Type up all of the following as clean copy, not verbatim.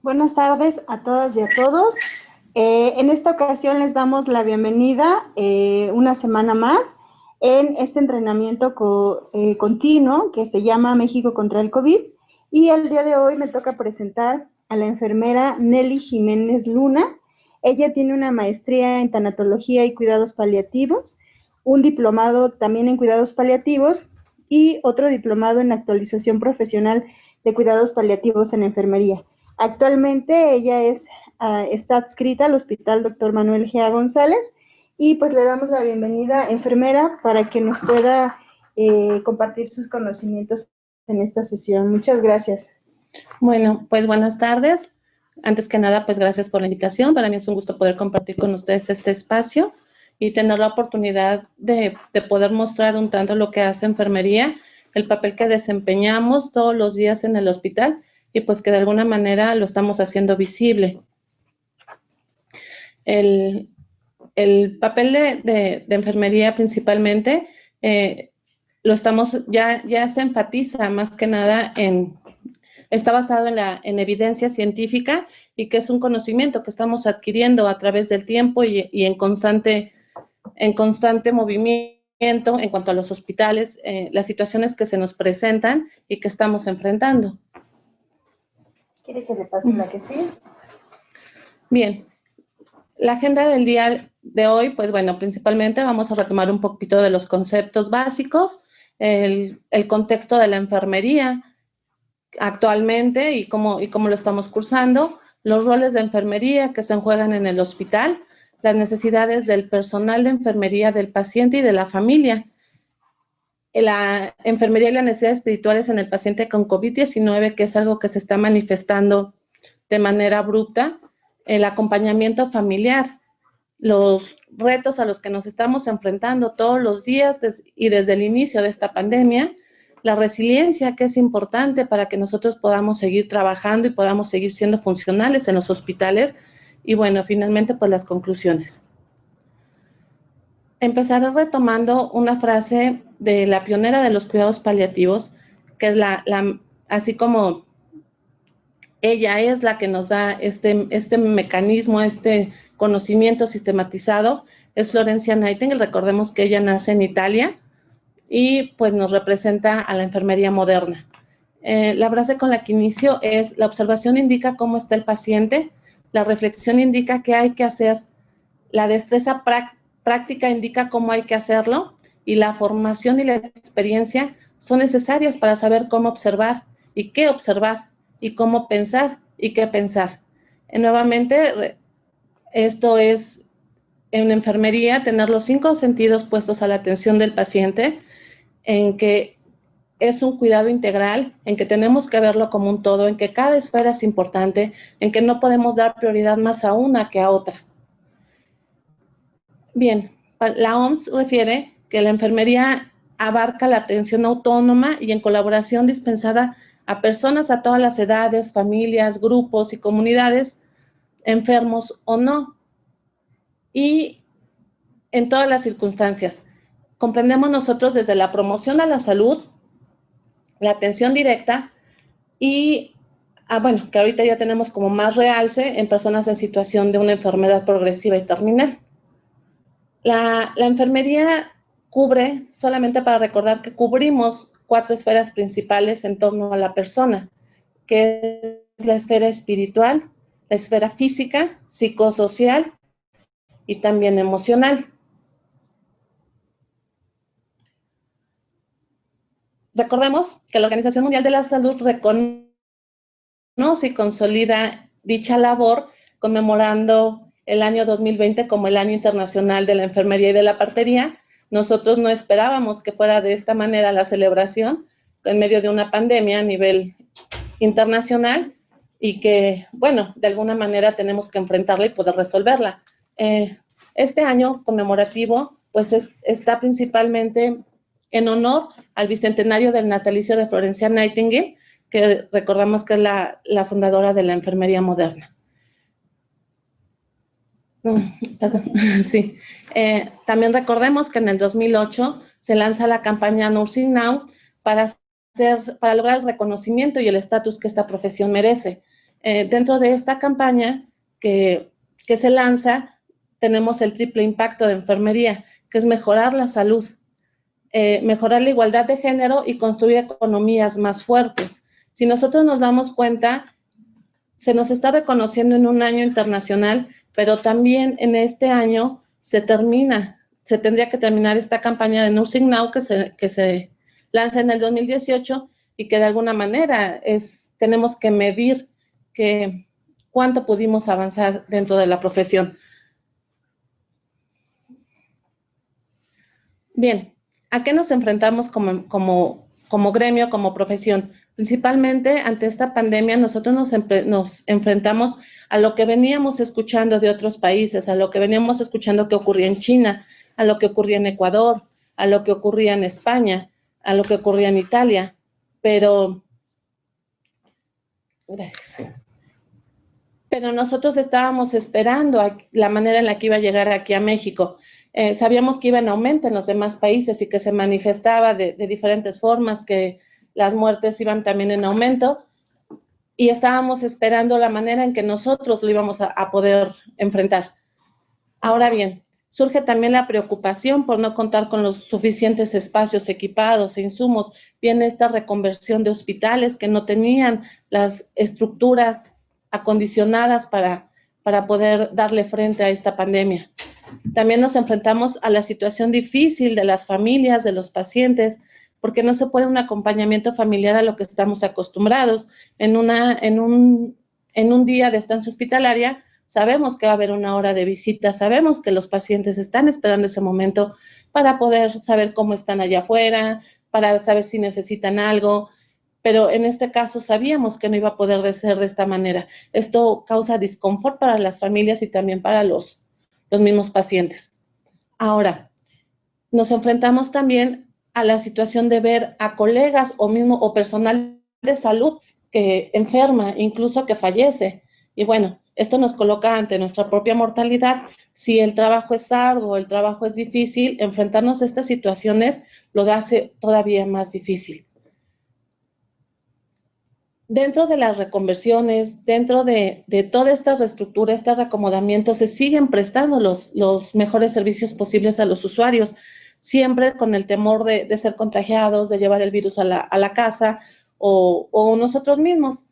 Buenas tardes a todas y a todos. En esta ocasión les damos la bienvenida una semana más en este entrenamiento continuo que se llama México contra el COVID. Y el día de hoy me toca presentar a la enfermera Nelly Jiménez Luna. Ella tiene una maestría en tanatología y cuidados paliativos, un diplomado también en cuidados paliativos y otro diplomado en actualización profesional de cuidados paliativos en enfermería. Actualmente ella está adscrita al Hospital Dr. Manuel G. González y pues le damos la bienvenida, enfermera, para que nos pueda compartir sus conocimientos en esta sesión. Muchas gracias. Bueno, pues buenas tardes. Antes que nada, pues gracias por la invitación. Para mí es un gusto poder compartir con ustedes este espacio y tener la oportunidad de poder mostrar un tanto lo que hace enfermería, el papel que desempeñamos todos los días en el hospital y pues que de alguna manera lo estamos haciendo visible. El papel de enfermería principalmente ya se enfatiza más que nada está basado en evidencia científica y que es un conocimiento que estamos adquiriendo a través del tiempo y en constante movimiento en cuanto a los hospitales, las situaciones que se nos presentan y que estamos enfrentando. ¿Quiere que le pase la que sigue? Bien. La agenda del día de hoy, pues bueno, principalmente vamos a retomar un poquito de los conceptos básicos, el contexto de la enfermería actualmente y cómo lo estamos cursando, los roles de enfermería que se juegan en el hospital, las necesidades del personal de enfermería, del paciente y de la familia, la enfermería y las necesidades espirituales en el paciente con COVID-19, que es algo que se está manifestando de manera abrupta, el acompañamiento familiar, los retos a los que nos estamos enfrentando todos los días y desde el inicio de esta pandemia, la resiliencia que es importante para que nosotros podamos seguir trabajando y podamos seguir siendo funcionales en los hospitales y bueno, finalmente pues las conclusiones. Empezaré retomando una frase de la pionera de los cuidados paliativos, que es así como ella es la que nos da este mecanismo, este conocimiento sistematizado, es Florencia Nightingale. Recordemos que ella nace en Italia y pues nos representa a la enfermería moderna. La frase con la que inicio es: la observación indica cómo está el paciente, la reflexión indica qué hay que hacer, la destreza práctica indica cómo hay que hacerlo y la formación y la experiencia son necesarias para saber cómo observar y qué observar y cómo pensar y qué pensar. Nuevamente, esto es en enfermería tener los 5 sentidos puestos a la atención del paciente, en que es un cuidado integral, en que tenemos que verlo como un todo, en que cada esfera es importante, en que no podemos dar prioridad más a una que a otra. Bien, la OMS refiere que la enfermería abarca la atención autónoma y en colaboración dispensada a personas a todas las edades, familias, grupos y comunidades, enfermos o no, y en todas las circunstancias. Comprendemos nosotros desde la promoción a la salud, la atención directa y, bueno, que ahorita ya tenemos como más realce en personas en situación de una enfermedad progresiva y terminal. La enfermería cubre, solamente para recordar que cubrimos 4 esferas principales en torno a la persona, que es la esfera espiritual, la esfera física, psicosocial y también emocional. Recordemos que la Organización Mundial de la Salud reconoce y consolida dicha labor conmemorando el año 2020 como el Año Internacional de la Enfermería y de la Partería. Nosotros no esperábamos que fuera de esta manera la celebración en medio de una pandemia a nivel internacional y que, bueno, de alguna manera tenemos que enfrentarla y poder resolverla. Este año conmemorativo pues está principalmente en honor al bicentenario del natalicio de Florencia Nightingale, que recordamos que es la fundadora de la enfermería moderna. Sí. También recordemos que en el 2008 se lanza la campaña Nursing Now para lograr el reconocimiento y el estatus que esta profesión merece. Dentro de esta campaña que se lanza, tenemos el triple impacto de enfermería, que es mejorar la salud, mejorar la igualdad de género y construir economías más fuertes. Si nosotros nos damos cuenta, se nos está reconociendo en un año internacional, pero también en este año se tendría que terminar esta campaña de Nursing Now que se lanza en el 2018 y que de alguna manera tenemos que medir cuánto pudimos avanzar dentro de la profesión. Bien, ¿a qué nos enfrentamos como gremio, como profesión? Principalmente ante esta pandemia nosotros nos enfrentamos a lo que veníamos escuchando de otros países, a lo que veníamos escuchando que ocurría en China, a lo que ocurría en Ecuador, a lo que ocurría en España, a lo que ocurría en Italia, pero nosotros estábamos esperando la manera en la que iba a llegar aquí a México. Sabíamos que iba en aumento en los demás países y que se manifestaba de diferentes formas, que las muertes iban también en aumento, y estábamos esperando la manera en que nosotros lo íbamos a poder enfrentar. Ahora bien, surge también la preocupación por no contar con los suficientes espacios equipados e insumos. Viene esta reconversión de hospitales que no tenían las estructuras acondicionadas para poder darle frente a esta pandemia. También nos enfrentamos a la situación difícil de las familias, de los pacientes, porque no se puede un acompañamiento familiar a lo que estamos acostumbrados. En un día de estancia hospitalaria, sabemos que va a haber una hora de visita, sabemos que los pacientes están esperando ese momento para poder saber cómo están allá afuera, para saber si necesitan algo, pero en este caso sabíamos que no iba a poder ser de esta manera. Esto causa disconfort para las familias y también para los mismos pacientes. Ahora, nos enfrentamos también a la situación de ver a colegas o personal de salud que enferma, incluso que fallece. Y bueno, esto nos coloca ante nuestra propia mortalidad. Si el trabajo es arduo, el trabajo es difícil, enfrentarnos a estas situaciones lo hace todavía más difícil. Dentro de las reconversiones, dentro de toda esta reestructura, este reacomodamiento, se siguen prestando los mejores servicios posibles a los usuarios, siempre con el temor de ser contagiados, de llevar el virus a la casa o nosotros mismos.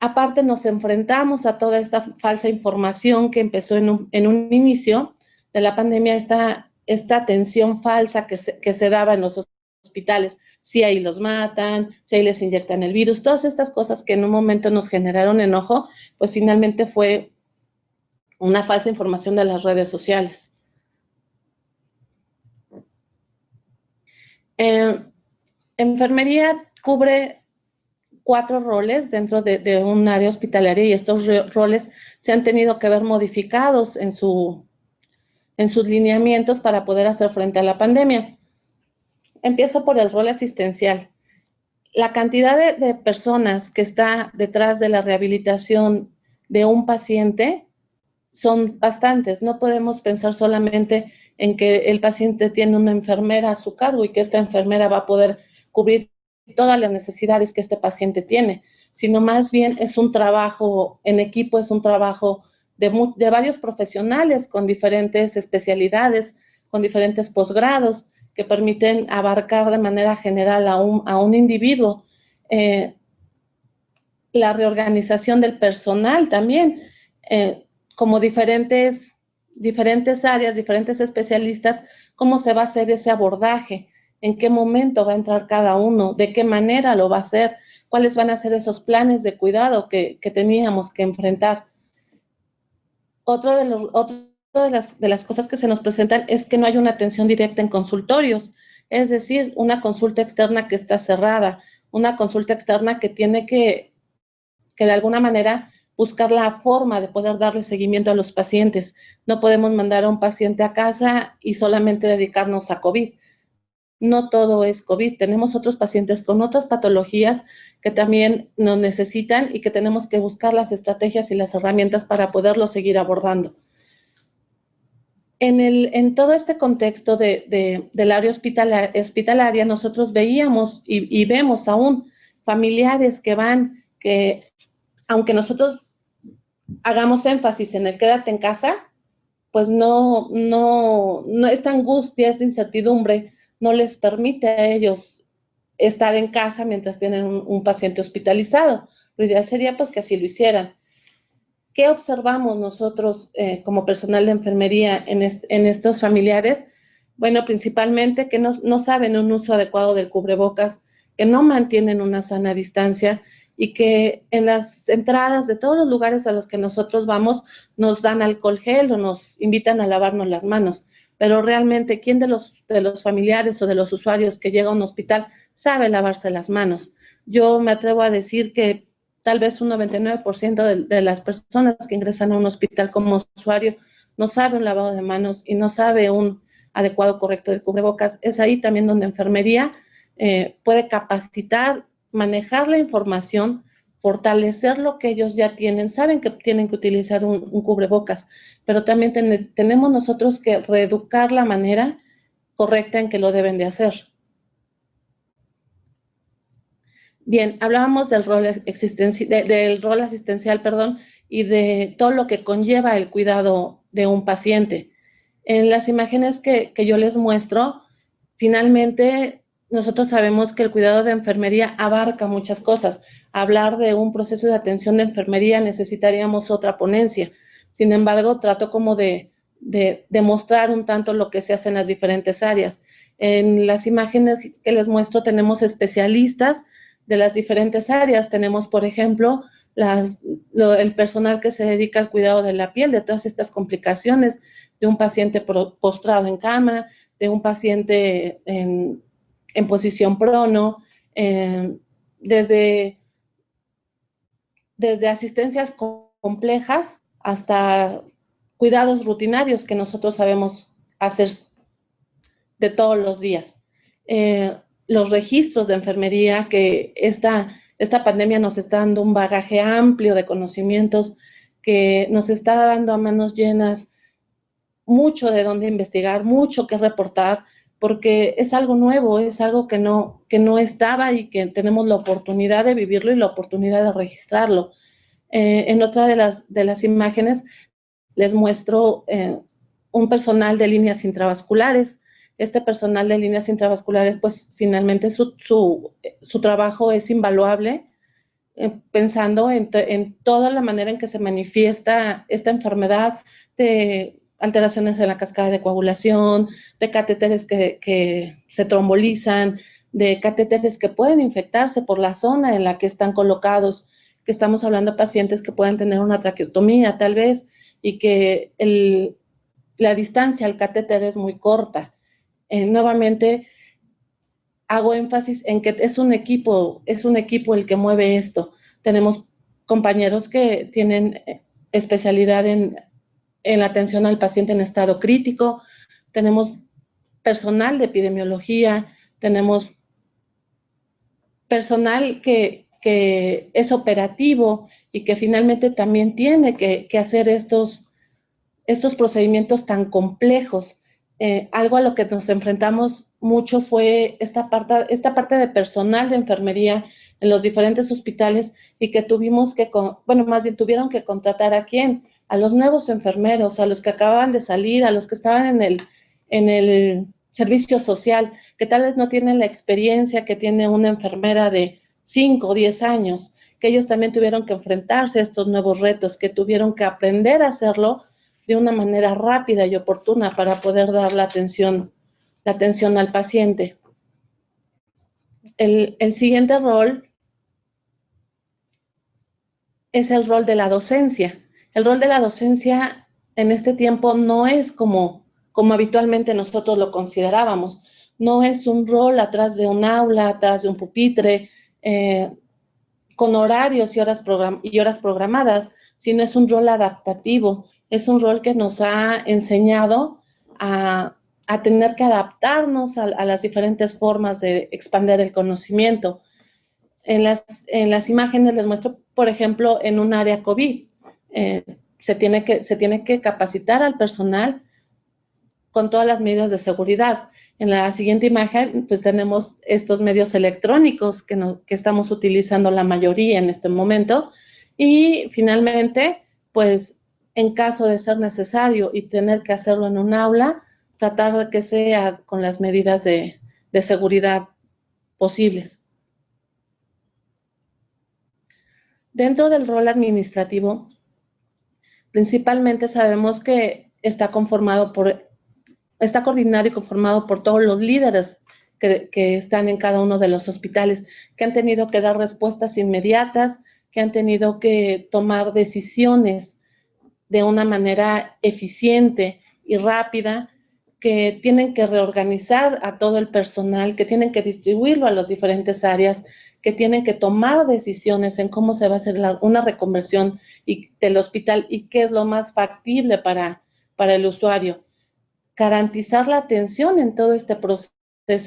Aparte, nos enfrentamos a toda esta falsa información que empezó en un inicio de la pandemia, esta atención falsa que se daba en los hospitales. Si ahí los matan, si ahí les inyectan el virus, todas estas cosas que en un momento nos generaron enojo, pues finalmente fue una falsa información de las redes sociales. Enfermería cubre 4 roles dentro de un área hospitalaria y estos roles se han tenido que ver modificados en sus lineamientos para poder hacer frente a la pandemia. Empiezo por el rol asistencial. La cantidad de personas que está detrás de la rehabilitación de un paciente son bastantes. No podemos pensar solamente en que el paciente tiene una enfermera a su cargo y que esta enfermera va a poder cubrir todas las necesidades que este paciente tiene, sino más bien es un trabajo en equipo, es un trabajo de varios profesionales con diferentes especialidades, con diferentes posgrados, que permiten abarcar de manera general a un individuo. La reorganización del personal también, como diferentes áreas, diferentes especialistas, cómo se va a hacer ese abordaje, en qué momento va a entrar cada uno, de qué manera lo va a hacer, cuáles van a ser esos planes de cuidado que teníamos que enfrentar. Otra de las cosas que se nos presentan es que no hay una atención directa en consultorios, es decir, una consulta externa que está cerrada, una consulta externa que tiene que de alguna manera buscar la forma de poder darle seguimiento a los pacientes. No podemos mandar a un paciente a casa y solamente dedicarnos a COVID. No todo es COVID. Tenemos otros pacientes con otras patologías que también nos necesitan y que tenemos que buscar las estrategias y las herramientas para poderlos seguir abordando. En todo este contexto del área hospitalaria, nosotros veíamos y vemos aún familiares que aunque nosotros hagamos énfasis en el quédate en casa, pues no esta angustia, esta incertidumbre no les permite a ellos estar en casa mientras tienen un paciente hospitalizado. Lo ideal sería pues que así lo hicieran. ¿Qué observamos nosotros como personal de enfermería en estos familiares? Bueno, principalmente que no saben un uso adecuado del cubrebocas, que no mantienen una sana distancia y que en las entradas de todos los lugares a los que nosotros vamos nos dan alcohol gel o nos invitan a lavarnos las manos. Pero realmente, ¿quién de los familiares o de los usuarios que llega a un hospital sabe lavarse las manos? Yo me atrevo a decir que tal vez un 99% de las personas que ingresan a un hospital como usuario no sabe un lavado de manos y no sabe un adecuado, correcto del cubrebocas. Es ahí también donde enfermería puede capacitar, manejar la información, fortalecer lo que ellos ya tienen, saben que tienen que utilizar un cubrebocas, pero también tenemos nosotros que reeducar la manera correcta en que lo deben de hacer. Bien, hablábamos del rol asistencial, y de todo lo que conlleva el cuidado de un paciente. En las imágenes que yo les muestro, finalmente nosotros sabemos que el cuidado de enfermería abarca muchas cosas. Hablar de un proceso de atención de enfermería necesitaríamos otra ponencia. Sin embargo, trato como de mostrar un tanto lo que se hace en las diferentes áreas. En las imágenes que les muestro tenemos especialistas de las diferentes áreas. Tenemos, por ejemplo, el personal que se dedica al cuidado de la piel, de todas estas complicaciones de un paciente postrado en cama, de un paciente en posición prono, desde asistencias complejas hasta cuidados rutinarios que nosotros sabemos hacer de todos los días. Los registros de enfermería, que esta pandemia nos está dando un bagaje amplio de conocimientos, que nos está dando a manos llenas mucho de dónde investigar, mucho que reportar, porque es algo nuevo, es algo que no estaba y que tenemos la oportunidad de vivirlo y la oportunidad de registrarlo. En otra de las imágenes les muestro un personal de líneas intravasculares. Este personal de líneas intravasculares, pues finalmente su trabajo es invaluable, pensando en toda la manera en que se manifiesta esta enfermedad de alteraciones en la cascada de coagulación, de catéteres que se trombolizan, de catéteres que pueden infectarse por la zona en la que están colocados, que estamos hablando de pacientes que pueden tener una traqueotomía tal vez, y que la distancia al catéter es muy corta. Nuevamente, hago énfasis en que es un equipo el que mueve esto. Tenemos compañeros que tienen especialidad en la atención al paciente en estado crítico, tenemos personal de epidemiología, tenemos personal que es operativo y que finalmente también tiene que hacer estos procedimientos tan complejos. Algo a lo que nos enfrentamos mucho fue esta parte de personal de enfermería en los diferentes hospitales y que tuvieron que contratar ¿a quién? A los nuevos enfermeros, a los que acababan de salir, a los que estaban en el servicio social, que tal vez no tienen la experiencia que tiene una enfermera de 5 o 10 años, que ellos también tuvieron que enfrentarse a estos nuevos retos, que tuvieron que aprender a hacerlo de una manera rápida y oportuna para poder dar la atención al paciente. El siguiente rol es el rol de la docencia. El rol de la docencia en este tiempo no es como habitualmente nosotros lo considerábamos. No es un rol atrás de un aula, atrás de un pupitre, con horarios y horas programadas, sino es un rol adaptativo. Es un rol que nos ha enseñado a tener que adaptarnos a las diferentes formas de expandir el conocimiento. En las imágenes les muestro, por ejemplo, en un área COVID, se tiene que capacitar al personal con todas las medidas de seguridad. En la siguiente imagen, pues tenemos estos medios electrónicos que estamos utilizando la mayoría en este momento Y finalmente, pues en caso de ser necesario y tener que hacerlo en un aula, tratar de que sea con las medidas de seguridad posibles. Dentro del rol administrativo, principalmente sabemos que está coordinado y conformado por todos los líderes que están en cada uno de los hospitales, que han tenido que dar respuestas inmediatas, que han tenido que tomar decisiones de una manera eficiente y rápida, que tienen que reorganizar a todo el personal, que tienen que distribuirlo a las diferentes áreas, que tienen que tomar decisiones en cómo se va a hacer una reconversión del hospital y qué es lo más factible para el usuario. Garantizar la atención en todo este proceso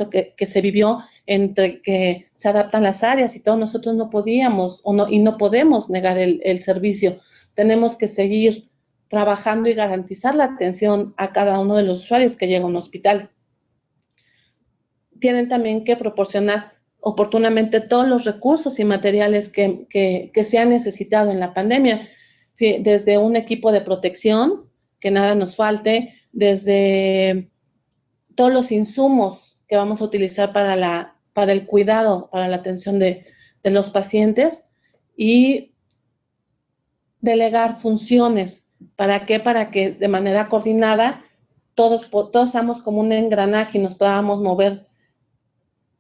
que se vivió entre que se adaptan las áreas y todos nosotros no podíamos y no podemos negar el servicio. Tenemos que seguir trabajando y garantizar la atención a cada uno de los usuarios que llega a un hospital. Tienen también que proporcionar oportunamente todos los recursos y materiales que se han necesitado en la pandemia, desde un equipo de protección, que nada nos falte, desde todos los insumos que vamos a utilizar para el cuidado, para la atención de los pacientes, y delegar funciones. ¿Para qué? Para que de manera coordinada todos seamos como un engranaje y nos podamos mover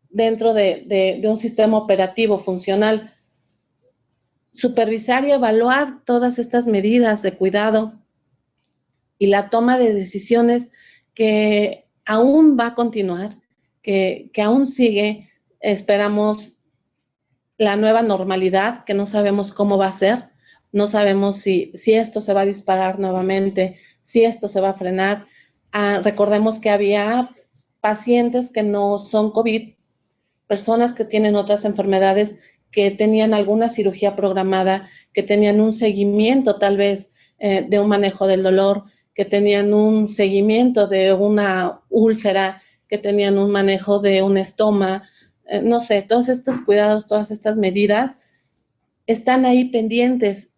dentro de un sistema operativo funcional. Supervisar y evaluar todas estas medidas de cuidado y la toma de decisiones que aún va a continuar, que aún sigue. Esperamos la nueva normalidad, que no sabemos cómo va a ser, no sabemos si esto se va a disparar nuevamente, si esto se va a frenar. Recordemos que había pacientes que no son COVID, personas que tienen otras enfermedades, que tenían alguna cirugía programada, que tenían un seguimiento tal vez de un manejo del dolor, que tenían un seguimiento de una úlcera, que tenían un manejo de un estoma, no sé, todos estos cuidados, todas estas medidas están ahí pendientes.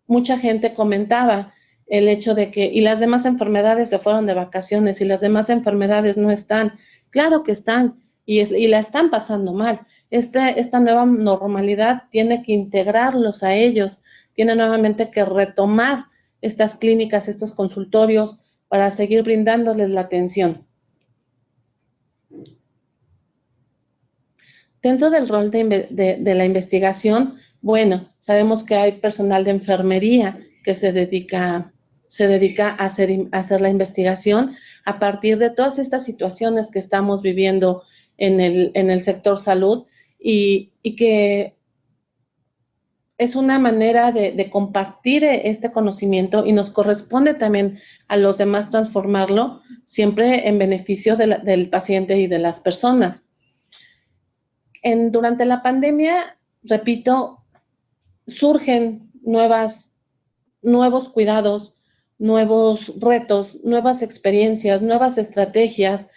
Mucha gente comentaba el hecho de que, y las demás enfermedades se fueron de vacaciones, y las demás enfermedades no están. Claro que están, y la están pasando mal. Esta nueva normalidad tiene que integrarlos a ellos, tiene nuevamente que retomar estas clínicas, estos consultorios, para seguir brindándoles la atención. Dentro del rol de la investigación, bueno, sabemos que hay personal de enfermería que se dedica a hacer la investigación a partir de todas estas situaciones que estamos viviendo en el sector salud, y que es una manera de compartir este conocimiento, y nos corresponde también a los demás transformarlo siempre en beneficio del paciente y de las personas. Durante la pandemia, repito, surgen nuevos cuidados, nuevos retos, nuevas experiencias, nuevas estrategias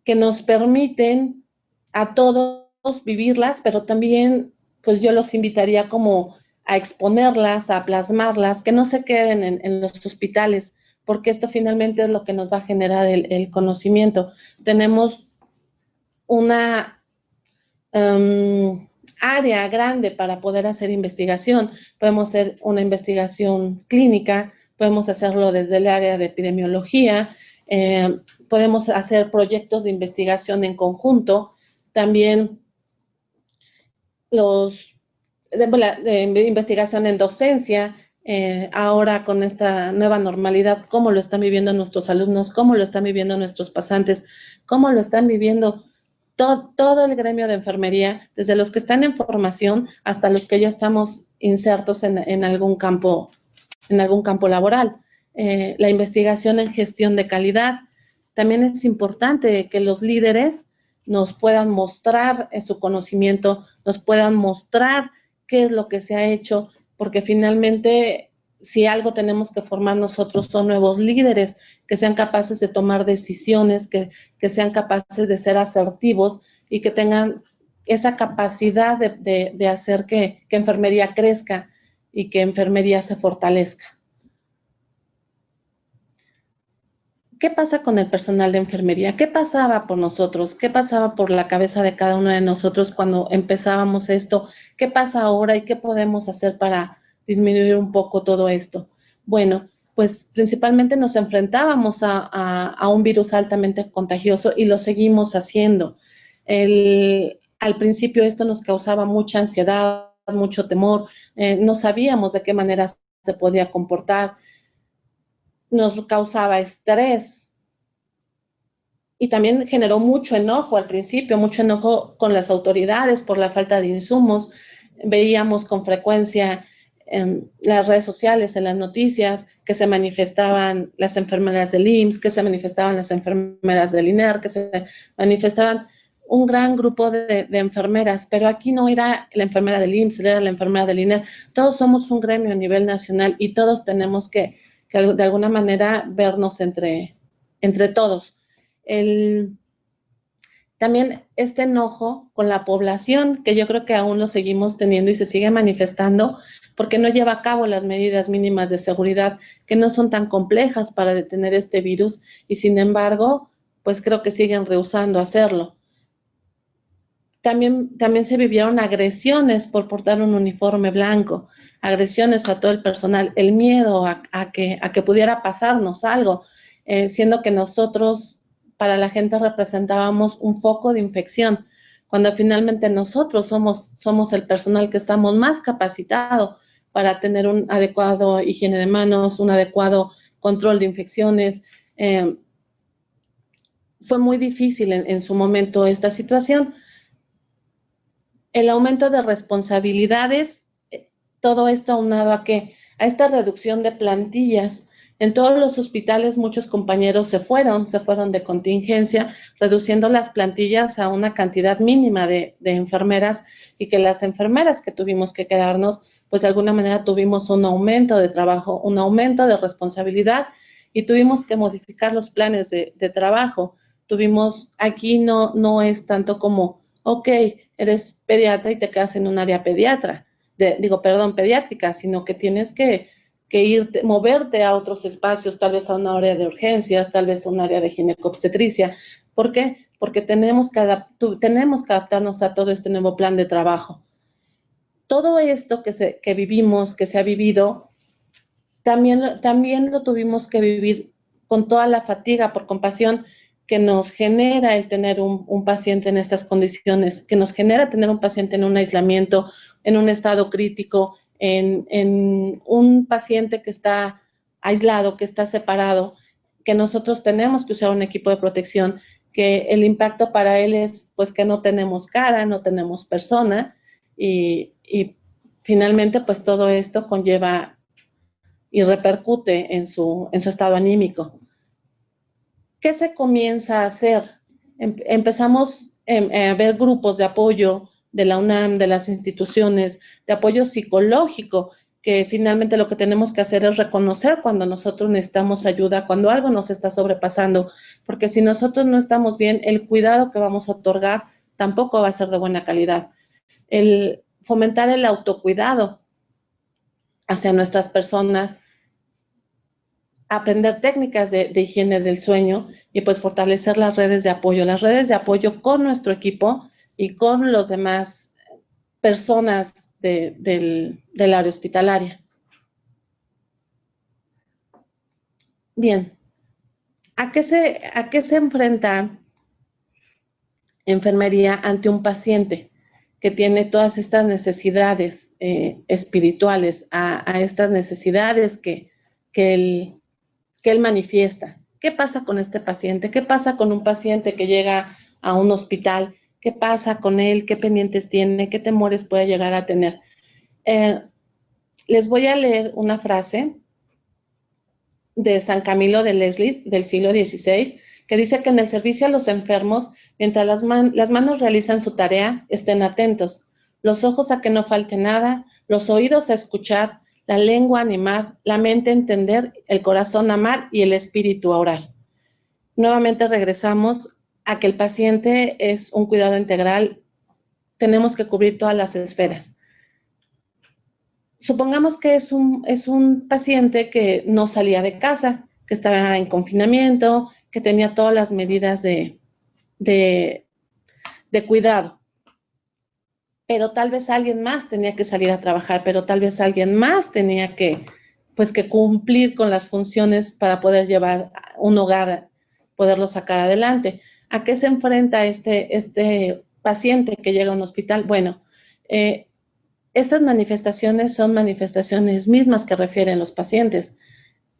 que nos permiten a todos vivirlas, pero también pues yo los invitaría como a exponerlas, a plasmarlas, que no se queden en los hospitales, porque esto finalmente es lo que nos va a generar el conocimiento. Tenemos una área grande para poder hacer investigación. Podemos hacer una investigación clínica, podemos hacerlo desde el área de epidemiología, podemos hacer proyectos de investigación en conjunto, también de investigación en docencia. Ahora con esta nueva normalidad, cómo lo están viviendo nuestros alumnos, cómo lo están viviendo nuestros pasantes, cómo lo están viviendo todo el gremio de enfermería, desde los que están en formación hasta los que ya estamos insertos en algún campo laboral. La investigación en gestión de calidad. También es importante que los líderes nos puedan mostrar su conocimiento, nos puedan mostrar qué es lo que se ha hecho, porque finalmente, si algo tenemos que formar nosotros, son nuevos líderes que sean capaces de tomar decisiones, que sean capaces de ser asertivos y que tengan esa capacidad de hacer que enfermería crezca y que enfermería se fortalezca. ¿Qué pasa con el personal de enfermería? ¿Qué pasaba por nosotros? ¿Qué pasaba por la cabeza de cada uno de nosotros cuando empezábamos esto? ¿Qué pasa ahora y qué podemos hacer para disminuir un poco todo esto? Bueno, pues principalmente nos enfrentábamos a un virus altamente contagioso y lo seguimos haciendo. Al principio esto nos causaba mucha ansiedad, mucho temor, no sabíamos de qué manera se podía comportar, nos causaba estrés y también generó mucho enojo al principio, mucho enojo con las autoridades por la falta de insumos. Veíamos con frecuencia en las redes sociales, en las noticias, que se manifestaban las enfermeras del IMSS, que se manifestaban las enfermeras del INER, que se manifestaban un gran grupo de enfermeras, pero aquí no era la enfermera del IMSS, era la enfermera del INER. Todos somos un gremio a nivel nacional y todos tenemos que de alguna manera vernos entre todos. También este enojo con la población, que yo creo que aún lo seguimos teniendo y se sigue manifestando, porque no lleva a cabo las medidas mínimas de seguridad, que no son tan complejas para detener este virus, y sin embargo, pues creo que siguen rehusando hacerlo. También se vivieron agresiones por portar un uniforme blanco, agresiones a todo el personal, el miedo a que pudiera pasarnos algo, siendo que nosotros, para la gente, representábamos un foco de infección, cuando finalmente nosotros somos el personal que estamos más capacitado para tener un adecuado higiene de manos, un adecuado control de infecciones. Fue muy difícil en su momento esta situación. El aumento de responsabilidades, todo esto aunado a esta reducción de plantillas. En todos los hospitales muchos compañeros se fueron de contingencia, reduciendo las plantillas a una cantidad mínima de enfermeras, y que las enfermeras que tuvimos que quedarnos, pues de alguna manera tuvimos un aumento de trabajo, un aumento de responsabilidad, y tuvimos que modificar los planes de trabajo. Aquí no es tanto como, ok, eres pediatra y te quedas en un área pediátrica, sino que tienes que moverte a otros espacios, tal vez a una área de urgencias, tal vez a un área de ginecobstetricia. ¿Por qué? Porque tenemos que adaptarnos a todo este nuevo plan de trabajo. Todo esto que vivimos, que se ha vivido, también lo tuvimos que vivir con toda la fatiga por compasión que nos genera el tener un paciente en estas condiciones, que nos genera tener un paciente en un aislamiento, en un estado crítico, en un paciente que está aislado, que está separado, que nosotros tenemos que usar un equipo de protección, que el impacto para él es pues que no tenemos cara, no tenemos persona, y finalmente pues todo esto conlleva y repercute en su estado anímico. ¿Qué se comienza a hacer? Empezamos a ver grupos de apoyo de la UNAM, de las instituciones, de apoyo psicológico, que finalmente lo que tenemos que hacer es reconocer cuando nosotros necesitamos ayuda, cuando algo nos está sobrepasando, porque si nosotros no estamos bien, el cuidado que vamos a otorgar tampoco va a ser de buena calidad. El fomentar el autocuidado hacia nuestras personas, aprender técnicas de higiene del sueño y pues fortalecer las redes de apoyo con nuestro equipo y con los demás personas del área hospitalaria. Bien, ¿a qué se enfrenta enfermería ante un paciente que tiene todas estas necesidades espirituales, a estas necesidades que él manifiesta? ¿Qué pasa con este paciente? ¿Qué pasa con un paciente que llega a un hospital? ¿Qué pasa con él? ¿Qué pendientes tiene? ¿Qué temores puede llegar a tener? Les voy a leer una frase de San Camilo de Leslie, del siglo XVI, que dice que en el servicio a los enfermos, mientras las manos realizan su tarea, estén atentos, los ojos a que no falte nada, los oídos a escuchar, la lengua a animar, la mente a entender, el corazón a amar y el espíritu a orar. Nuevamente regresamos a que el paciente es un cuidado integral. Tenemos que cubrir todas las esferas. supongamos que es un paciente que no salía de casa, que estaba en confinamiento, que tenía todas las medidas de cuidado. Pero tal vez alguien más tenía que salir a trabajar, pero tal vez alguien más tenía que cumplir con las funciones para poder llevar un hogar, poderlo sacar adelante. ¿A qué se enfrenta este paciente que llega a un hospital? Bueno, estas manifestaciones son manifestaciones mismas que refieren los pacientes.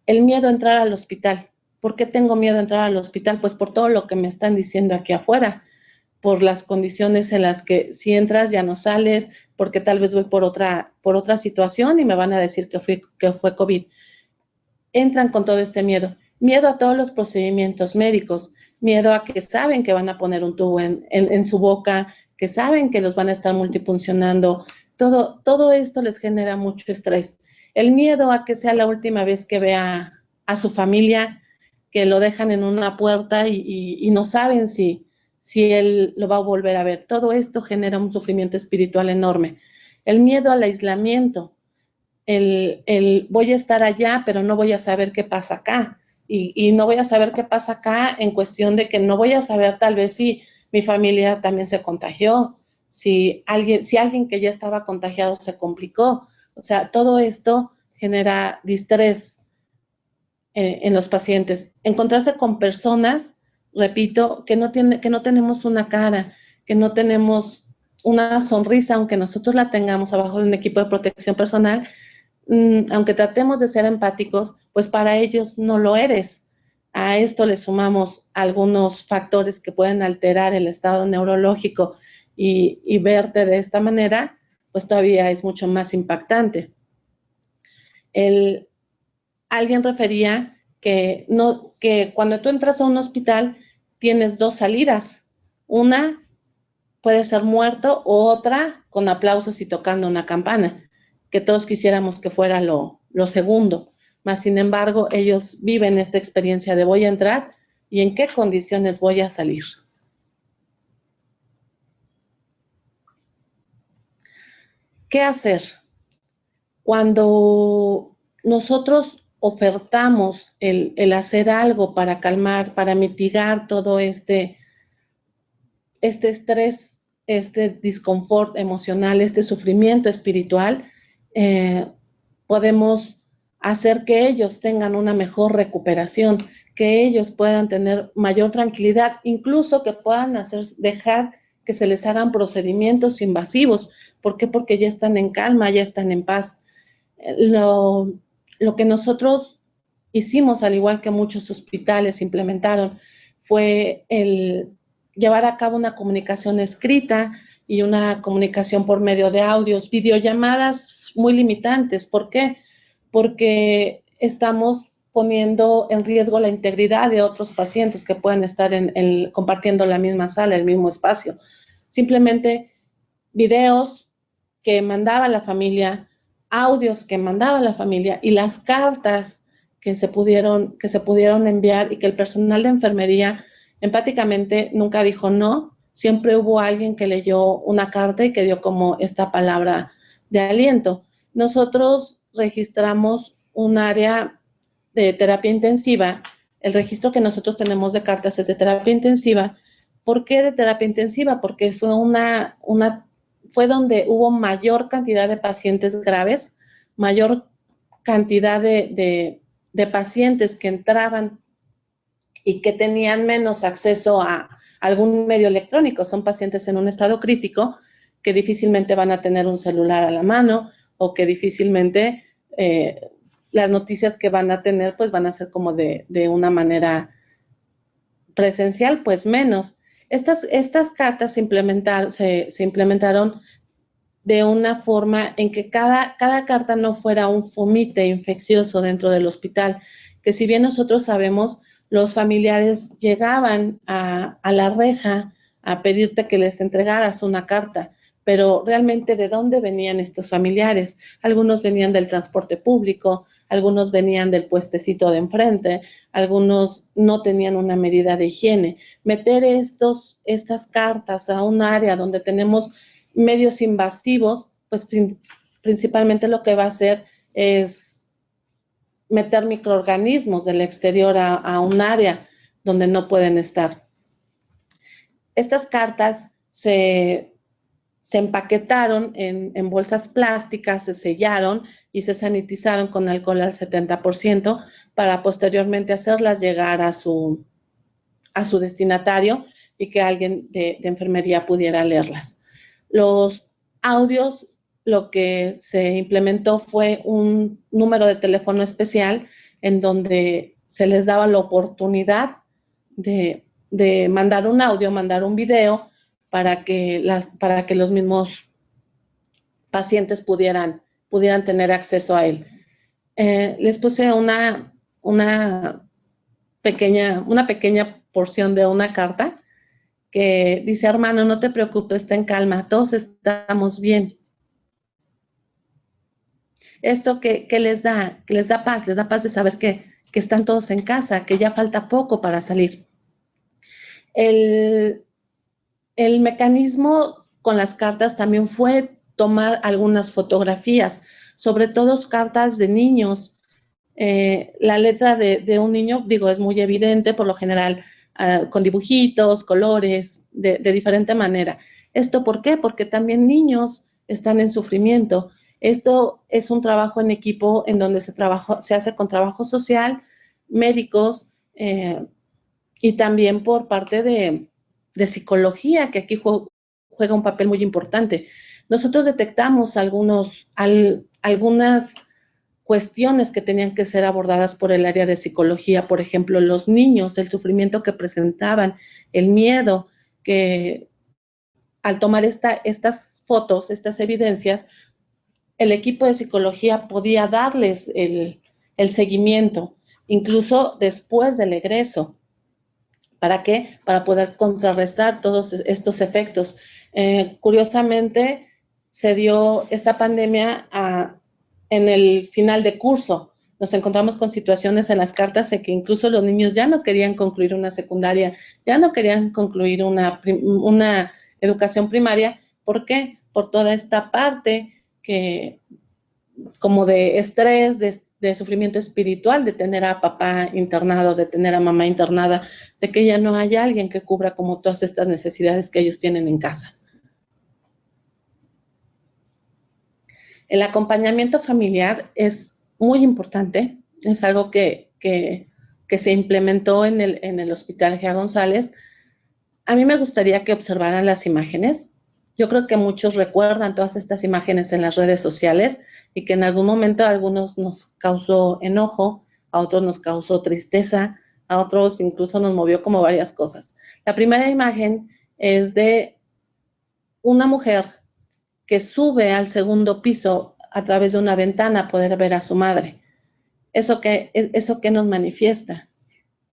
El miedo a entrar al hospital. ¿Por qué tengo miedo a entrar al hospital? Pues por todo lo que me están diciendo aquí afuera, por las condiciones en las que si entras ya no sales, porque tal vez voy por otra situación y me van a decir que fue COVID. Entran con todo este miedo. Miedo a todos los procedimientos médicos, miedo a que saben que van a poner un tubo en su boca, que saben que los van a estar multifuncionando. Todo esto les genera mucho estrés. El miedo a que sea la última vez que vea a su familia, que lo dejan en una puerta y no saben si él lo va a volver a ver. Todo esto genera un sufrimiento espiritual enorme. El miedo al aislamiento, el voy a estar allá, pero no voy a saber qué pasa acá. Y no voy a saber qué pasa acá en cuestión de que no voy a saber tal vez si mi familia también se contagió, si alguien que ya estaba contagiado se complicó. O sea, todo esto genera distrés en los pacientes. Encontrarse con personas, repito, que no tenemos una cara, que no tenemos una sonrisa, aunque nosotros la tengamos abajo de un equipo de protección personal, aunque tratemos de ser empáticos, pues para ellos no lo eres. A esto le sumamos algunos factores que pueden alterar el estado neurológico y verte de esta manera, pues todavía es mucho más impactante. Alguien refería que cuando tú entras a un hospital tienes dos salidas. Una puede ser muerto o otra con aplausos y tocando una campana, que todos quisiéramos que fuera lo segundo. Mas, sin embargo, ellos viven esta experiencia de voy a entrar y en qué condiciones voy a salir. ¿Qué hacer? Cuando nosotros ofertamos el hacer algo para calmar, para mitigar todo este estrés, este disconfort emocional, este sufrimiento espiritual, podemos hacer que ellos tengan una mejor recuperación, que ellos puedan tener mayor tranquilidad, incluso que puedan dejar que se les hagan procedimientos invasivos. ¿Por qué? Porque ya están en calma, ya están en paz. Lo que nosotros hicimos, al igual que muchos hospitales implementaron, fue el llevar a cabo una comunicación escrita y una comunicación por medio de audios, videollamadas muy limitantes. ¿Por qué? Porque estamos poniendo en riesgo la integridad de otros pacientes que pueden estar compartiendo la misma sala, el mismo espacio. Simplemente videos que mandaba la familia, audios que mandaba la familia y las cartas que se pudieron enviar y que el personal de enfermería empáticamente nunca dijo no, siempre hubo alguien que leyó una carta y que dio como esta palabra de aliento. Nosotros registramos un área de terapia intensiva. El registro que nosotros tenemos de cartas es de terapia intensiva. ¿Por qué de terapia intensiva? Porque fue donde hubo mayor cantidad de pacientes graves, mayor cantidad de pacientes que entraban y que tenían menos acceso a algún medio electrónico. Son pacientes en un estado crítico que difícilmente van a tener un celular a la mano o que difícilmente las noticias que van a tener pues van a ser como de una manera presencial, pues menos. Estas cartas se implementaron de una forma en que cada carta no fuera un fomite infeccioso dentro del hospital, que si bien nosotros sabemos, los familiares llegaban a la reja a pedirte que les entregaras una carta, pero realmente ¿de dónde venían estos familiares? Algunos venían del transporte público, algunos venían del puestecito de enfrente, algunos no tenían una medida de higiene. Meter estas cartas a un área donde tenemos medios invasivos, pues principalmente lo que va a hacer es meter microorganismos del exterior a un área donde no pueden estar. Estas cartas se empaquetaron en bolsas plásticas, se sellaron y se sanitizaron con alcohol al 70% para posteriormente hacerlas llegar a su destinatario y que alguien de enfermería pudiera leerlas. Los audios, lo que se implementó fue un número de teléfono especial en donde se les daba la oportunidad de mandar un audio, mandar un video para que los mismos pacientes pudieran tener acceso a él. Les puse una pequeña porción de una carta que dice: hermano, no te preocupes, ten calma, todos estamos bien. Esto que les da paz, de saber que están todos en casa, que ya falta poco para salir. El mecanismo con las cartas también fue tomar algunas fotografías, sobre todo cartas de niños. La letra de un niño, es muy evidente, por lo general, con dibujitos, colores, de diferente manera. ¿Esto por qué? Porque también niños están en sufrimiento. Esto es un trabajo en equipo en donde se hace con trabajo social, médicos, y también por parte de psicología, que aquí juega un papel muy importante. Nosotros detectamos algunas cuestiones que tenían que ser abordadas por el área de psicología, por ejemplo, los niños, el sufrimiento que presentaban, el miedo, que al tomar estas fotos, estas evidencias, el equipo de psicología podía darles el seguimiento, incluso después del egreso. ¿Para qué? Para poder contrarrestar todos estos efectos. Curiosamente, se dio esta pandemia en el final de curso. Nos encontramos con situaciones en las cartas en que incluso los niños ya no querían concluir una secundaria, ya no querían concluir una educación primaria. ¿Por qué? Por toda esta parte que, como de estrés, de sufrimiento espiritual, de tener a papá internado, de tener a mamá internada, de que ya no haya alguien que cubra como todas estas necesidades que ellos tienen en casa. El acompañamiento familiar es muy importante, es algo que se implementó en el Hospital Gea González. A mí me gustaría que observaran las imágenes. Yo creo que muchos recuerdan todas estas imágenes en las redes sociales y que en algún momento a algunos nos causó enojo, a otros nos causó tristeza, a otros incluso nos movió como varias cosas. La primera imagen es de una mujer que sube al segundo piso a través de una ventana a poder ver a su madre. ¿Eso qué nos manifiesta?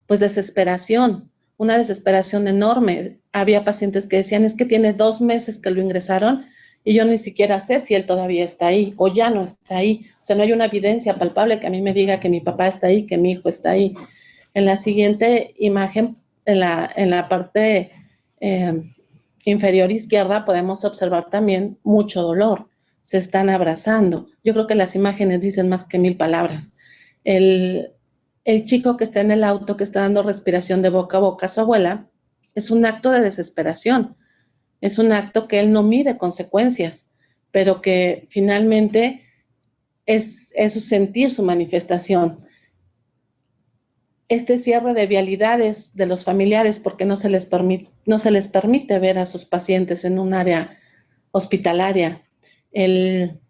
Pues desesperación, una desesperación enorme. Había pacientes que decían: es que tiene 2 meses que lo ingresaron y yo ni siquiera sé si él todavía está ahí o ya no está ahí. O sea, no hay una evidencia palpable que a mí me diga que mi papá está ahí, que mi hijo está ahí. En la siguiente imagen, en la parte inferior izquierda, podemos observar también mucho dolor. Se están abrazando. Yo creo que las imágenes dicen más que 1000 palabras. El chico que está en el auto, que está dando respiración de boca a boca a su abuela, es un acto de desesperación. Es un acto que él no mide consecuencias, pero que finalmente es su sentir, su manifestación. Este cierre de vialidades de los familiares porque no se les permite ver a sus pacientes en un área hospitalaria. El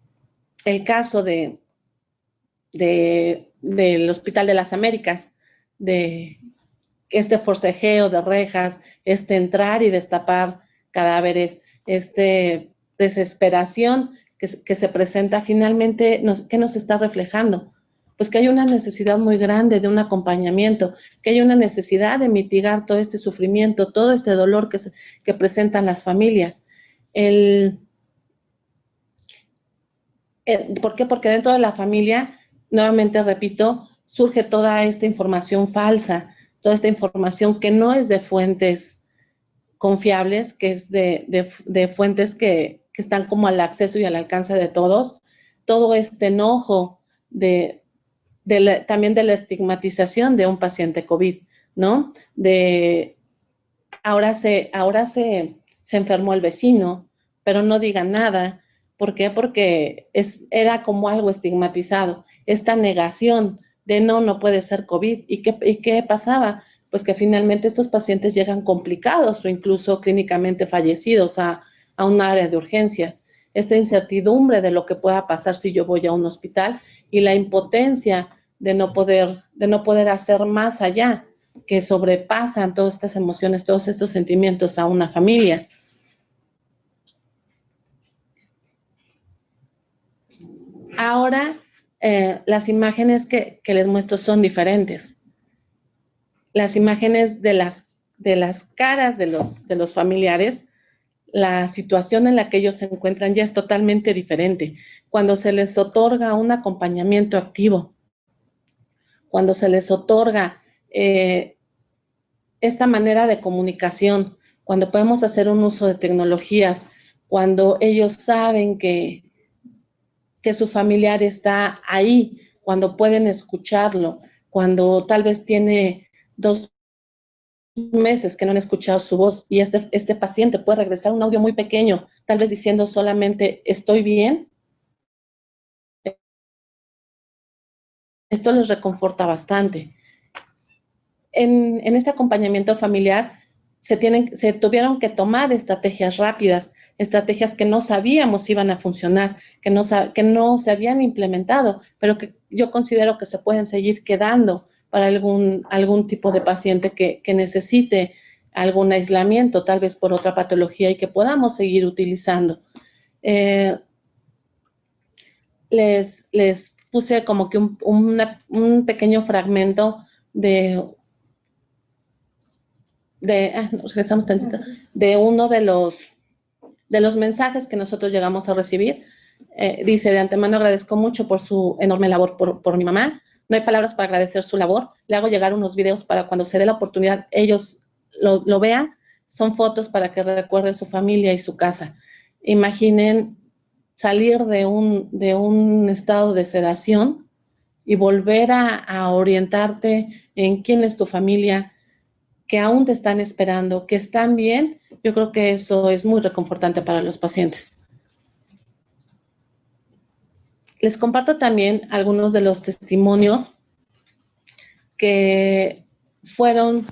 caso del Hospital de las Américas, de este forcejeo de rejas, entrar y destapar cadáveres, desesperación que se presenta finalmente, ¿qué nos está reflejando? Pues que hay una necesidad muy grande de un acompañamiento, que hay una necesidad de mitigar todo este sufrimiento, todo este dolor que presentan las familias. ¿Por qué? Porque dentro de la familia, nuevamente repito, surge toda esta información falsa, toda esta información que no es de fuentes confiables, que es de fuentes que están como al acceso y al alcance de todos, todo este enojo también de la estigmatización de un paciente COVID, ¿no? Ahora se enfermó el vecino, pero no digan nada. ¿Por qué? Porque era como algo estigmatizado, esta negación de no puede ser COVID. ¿Y qué pasaba? Pues que finalmente estos pacientes llegan complicados o incluso clínicamente fallecidos a un área de urgencias. Esta incertidumbre de lo que pueda pasar si yo voy a un hospital y la impotencia de no poder hacer más allá, que sobrepasan todas estas emociones, todos estos sentimientos a una familia. Ahora, las imágenes que les muestro son diferentes. Las imágenes de las caras de los familiares, la situación en la que ellos se encuentran ya es totalmente diferente. Cuando se les otorga un acompañamiento activo, cuando se les otorga esta manera de comunicación, cuando podemos hacer un uso de tecnologías, cuando ellos saben que su familiar está ahí, cuando pueden escucharlo, cuando tal vez tiene 2 meses que no han escuchado su voz y este paciente puede regresar un audio muy pequeño, tal vez diciendo solamente estoy bien. Esto les reconforta bastante. En este acompañamiento familiar se tuvieron que tomar estrategias rápidas, estrategias que no sabíamos si iban a funcionar, que no se habían implementado, pero que yo considero que se pueden seguir quedando para algún tipo de paciente que necesite algún aislamiento, tal vez por otra patología, y que podamos seguir utilizando. Les puse como que un pequeño fragmento de uno de los mensajes que nosotros llegamos a recibir. Dice: de antemano agradezco mucho por su enorme labor por mi mamá. No hay palabras para agradecer su labor. Le hago llegar unos videos para cuando se dé la oportunidad ellos lo vean. Son fotos para que recuerden su familia y su casa. Imaginen salir de un estado de sedación y volver a orientarte en quién es tu familia, que aún te están esperando, que están bien. Yo creo que eso es muy reconfortante para los pacientes. Les comparto también algunos de los testimonios que fueron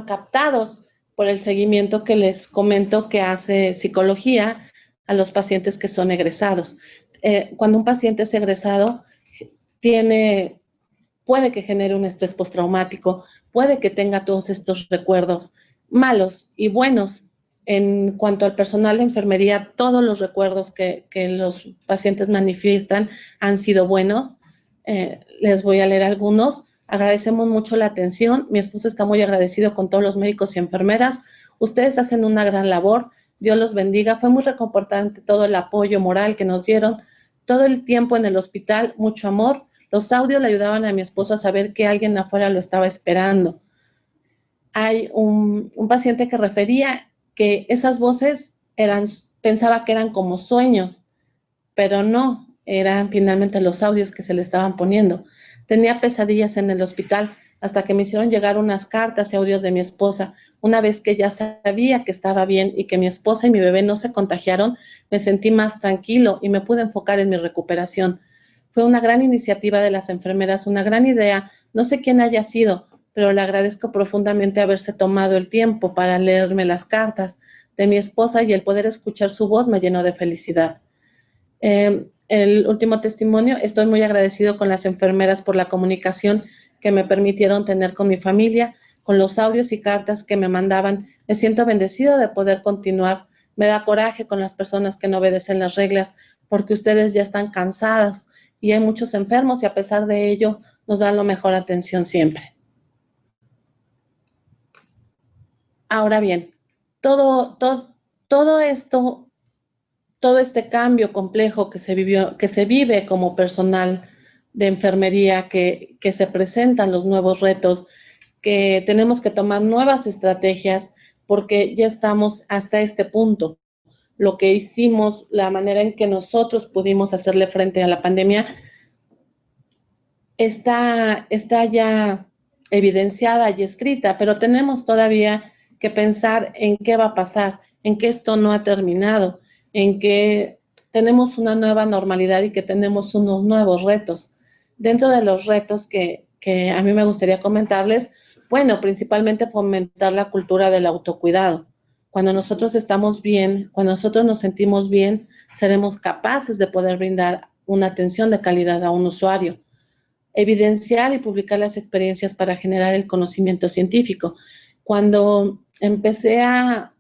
captados por el seguimiento que les comento que hace psicología a los pacientes que son egresados. Cuando un paciente es egresado, puede que genere un estrés postraumático, puede que tenga todos estos recuerdos malos y buenos. En cuanto al personal de enfermería, todos los recuerdos que los pacientes manifiestan han sido buenos. Les voy a leer algunos. Agradecemos mucho la atención. Mi esposo está muy agradecido con todos los médicos y enfermeras. Ustedes hacen una gran labor. Dios los bendiga. Fue muy reconfortante todo el apoyo moral que nos dieron. Todo el tiempo en el hospital, mucho amor. Los audios le ayudaban a mi esposo a saber que alguien afuera lo estaba esperando. Hay un paciente que refería que esas voces pensaba que eran como sueños, pero no, eran finalmente los audios que se le estaban poniendo. Tenía pesadillas en el hospital hasta que me hicieron llegar unas cartas y audios de mi esposa. Una vez que ya sabía que estaba bien y que mi esposa y mi bebé no se contagiaron, me sentí más tranquilo y me pude enfocar en mi recuperación. Fue una gran iniciativa de las enfermeras, una gran idea. No sé quién haya sido, pero le agradezco profundamente haberse tomado el tiempo para leerme las cartas de mi esposa, y el poder escuchar su voz me llenó de felicidad. El último testimonio: estoy muy agradecido con las enfermeras por la comunicación que me permitieron tener con mi familia, con los audios y cartas que me mandaban. Me siento bendecido de poder continuar. Me da coraje con las personas que no obedecen las reglas, porque ustedes ya están cansados y hay muchos enfermos, y a pesar de ello nos dan la mejor atención siempre. Ahora bien, todo esto, todo este cambio complejo que se vive como personal de enfermería, que se presentan los nuevos retos, que tenemos que tomar nuevas estrategias porque ya estamos hasta este punto. lo que hicimos, la manera en que nosotros pudimos hacerle frente a la pandemia, está ya evidenciada y escrita, pero tenemos todavía que pensar en qué va a pasar, en que esto no ha terminado, en que tenemos una nueva normalidad y que tenemos unos nuevos retos. Dentro de los retos que a mí me gustaría comentarles, bueno, principalmente fomentar la cultura del autocuidado. Cuando nosotros estamos bien, cuando nosotros nos sentimos bien, seremos capaces de poder brindar una atención de calidad a un usuario. Evidenciar y publicar las experiencias para generar el conocimiento científico. Cuando empecé a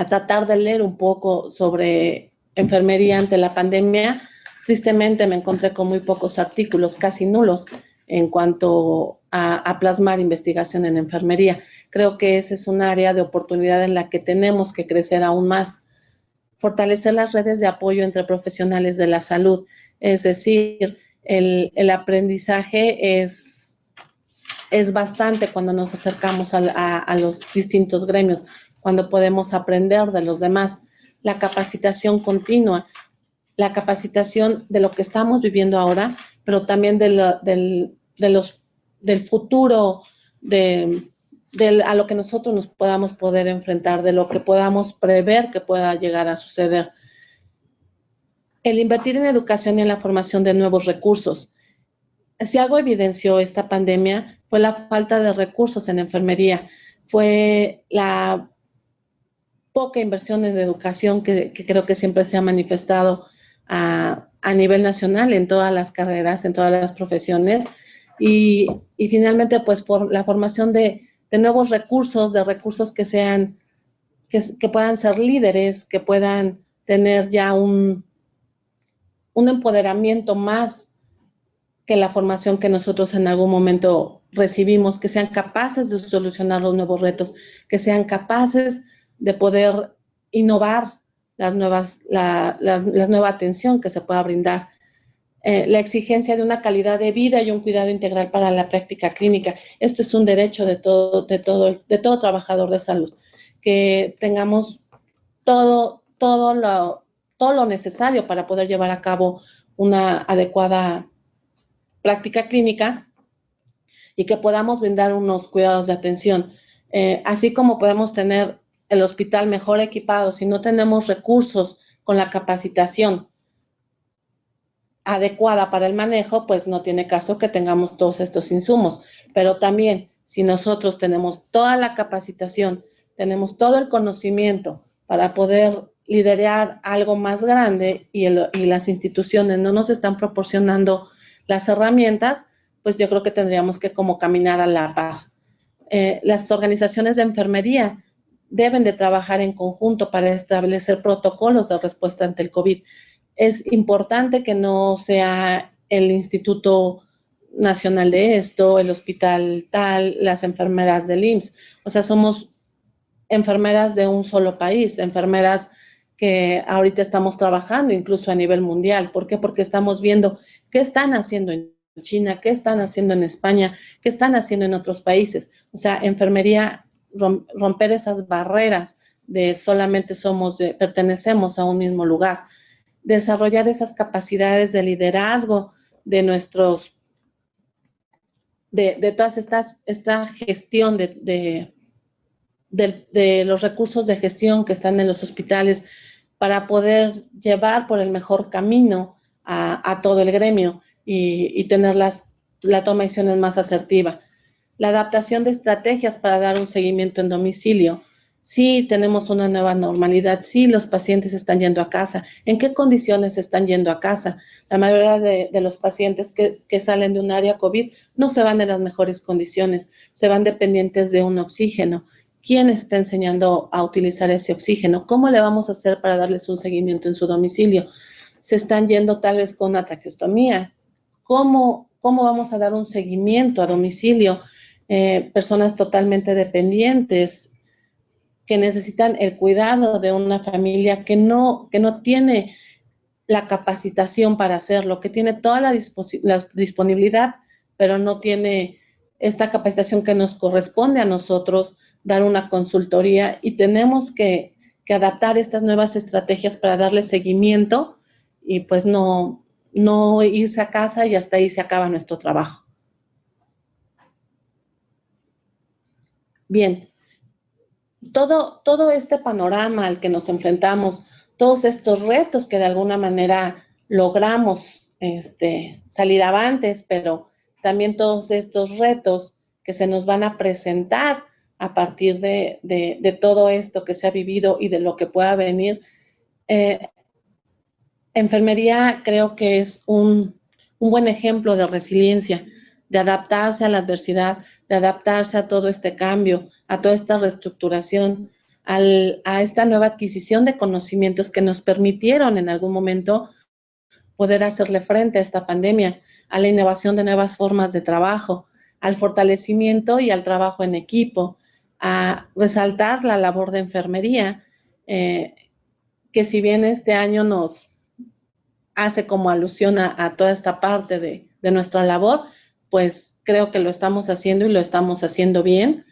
tratar de leer un poco sobre enfermería ante la pandemia, tristemente me encontré con muy pocos artículos, casi nulos, en cuanto a plasmar investigación en enfermería. Creo que ese es un área de oportunidad en la que tenemos que crecer aún más. Fortalecer las redes de apoyo entre profesionales de la salud, es decir, el aprendizaje es bastante cuando nos acercamos a los distintos gremios, cuando podemos aprender de los demás. La capacitación continua, la capacitación de lo que estamos viviendo ahora, pero también del futuro, a lo que nosotros nos podamos poder enfrentar, de lo que podamos prever que pueda llegar a suceder. El invertir en educación y en la formación de nuevos recursos. Si algo evidenció esta pandemia fue la falta de recursos en enfermería, fue la poca inversión en educación que creo que siempre se ha manifestado a nivel nacional en todas las carreras, en todas las profesiones, y finalmente pues la formación de nuevos recursos, de recursos que puedan ser líderes, que puedan tener ya un empoderamiento más que la formación que nosotros en algún momento recibimos, que sean capaces de solucionar los nuevos retos, que sean capaces de poder innovar la nueva atención que se pueda brindar. La exigencia de una calidad de vida y un cuidado integral para la práctica clínica. Esto es un derecho de todo trabajador de salud, que tengamos todo lo necesario para poder llevar a cabo una adecuada práctica clínica y que podamos brindar unos cuidados de atención. Así como podemos tener el hospital mejor equipado, si no tenemos recursos con la capacitación adecuada para el manejo, pues no tiene caso que tengamos todos estos insumos. Pero también, si nosotros tenemos toda la capacitación, tenemos todo el conocimiento para poder liderar algo más grande y las instituciones no nos están proporcionando las herramientas, pues yo creo que tendríamos que como caminar a la par. Las organizaciones de enfermería deben de trabajar en conjunto para establecer protocolos de respuesta ante el COVID. Es importante que no sea el Instituto Nacional de esto, el hospital tal, las enfermeras del IMSS. O sea, somos enfermeras de un solo país, enfermeras que ahorita estamos trabajando incluso a nivel mundial. ¿Por qué? Porque estamos viendo qué están haciendo en China, qué están haciendo en España, qué están haciendo en otros países. O sea, enfermería, romper esas barreras de solamente pertenecemos a un mismo lugar. Desarrollar esas capacidades de liderazgo de todas esta gestión de los recursos de gestión que están en los hospitales para poder llevar por el mejor camino a todo el gremio y tener la toma de decisiones más asertiva. La adaptación de estrategias para dar un seguimiento en domicilio. Sí, tenemos una nueva normalidad, sí, los pacientes están yendo a casa. ¿En qué condiciones están yendo a casa? La mayoría de los pacientes que salen de un área COVID no se van en las mejores condiciones, se van dependientes de un oxígeno. ¿Quién está enseñando a utilizar ese oxígeno? ¿Cómo le vamos a hacer para darles un seguimiento en su domicilio? Se están yendo tal vez con una traqueostomía. ¿Cómo vamos a dar un seguimiento a domicilio? Personas totalmente dependientes que necesitan el cuidado de una familia que no tiene la capacitación para hacerlo, que tiene toda la disponibilidad, pero no tiene esta capacitación que nos corresponde a nosotros dar una consultoría, y tenemos que que adaptar estas nuevas estrategias para darle seguimiento y pues no irse a casa y hasta ahí se acaba nuestro trabajo. Bien, todo este panorama al que nos enfrentamos, todos estos retos que de alguna manera logramos salir avantes, pero también todos estos retos que se nos van a presentar a partir de todo esto que se ha vivido y de lo que pueda venir. Enfermería creo que es un buen ejemplo de resiliencia, de adaptarse a la adversidad, de adaptarse a todo este cambio, a toda esta reestructuración, a esta nueva adquisición de conocimientos que nos permitieron en algún momento poder hacerle frente a esta pandemia, a la innovación de nuevas formas de trabajo, al fortalecimiento y al trabajo en equipo, a resaltar la labor de enfermería, que si bien este año nos hace como alusión a toda esta parte de nuestra labor, pues creo que lo estamos haciendo y lo estamos haciendo bien.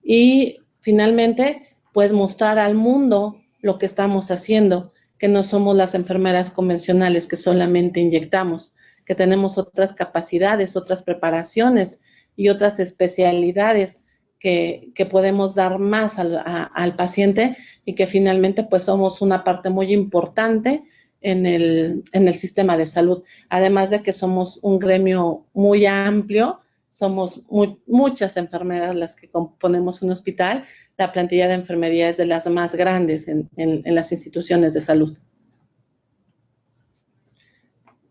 Y finalmente, pues mostrar al mundo lo que estamos haciendo, que no somos las enfermeras convencionales que solamente inyectamos, que tenemos otras capacidades, otras preparaciones y otras especialidades que podemos dar más al paciente y que finalmente pues somos una parte muy importante en el sistema de salud. Además de que somos un gremio muy amplio, somos muchas enfermeras las que componemos un hospital. La plantilla de enfermería es de las más grandes en las instituciones de salud.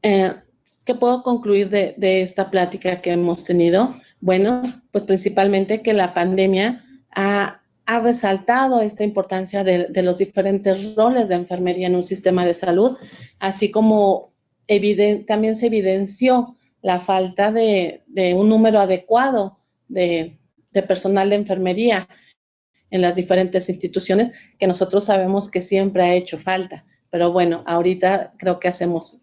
¿Qué puedo concluir de esta plática que hemos tenido? Bueno, pues principalmente que la pandemia ha resaltado esta importancia de los diferentes roles de enfermería en un sistema de salud, así como también se evidenció la falta de un número adecuado de personal de enfermería en las diferentes instituciones, que nosotros sabemos que siempre ha hecho falta. Pero bueno, ahorita creo que hacemos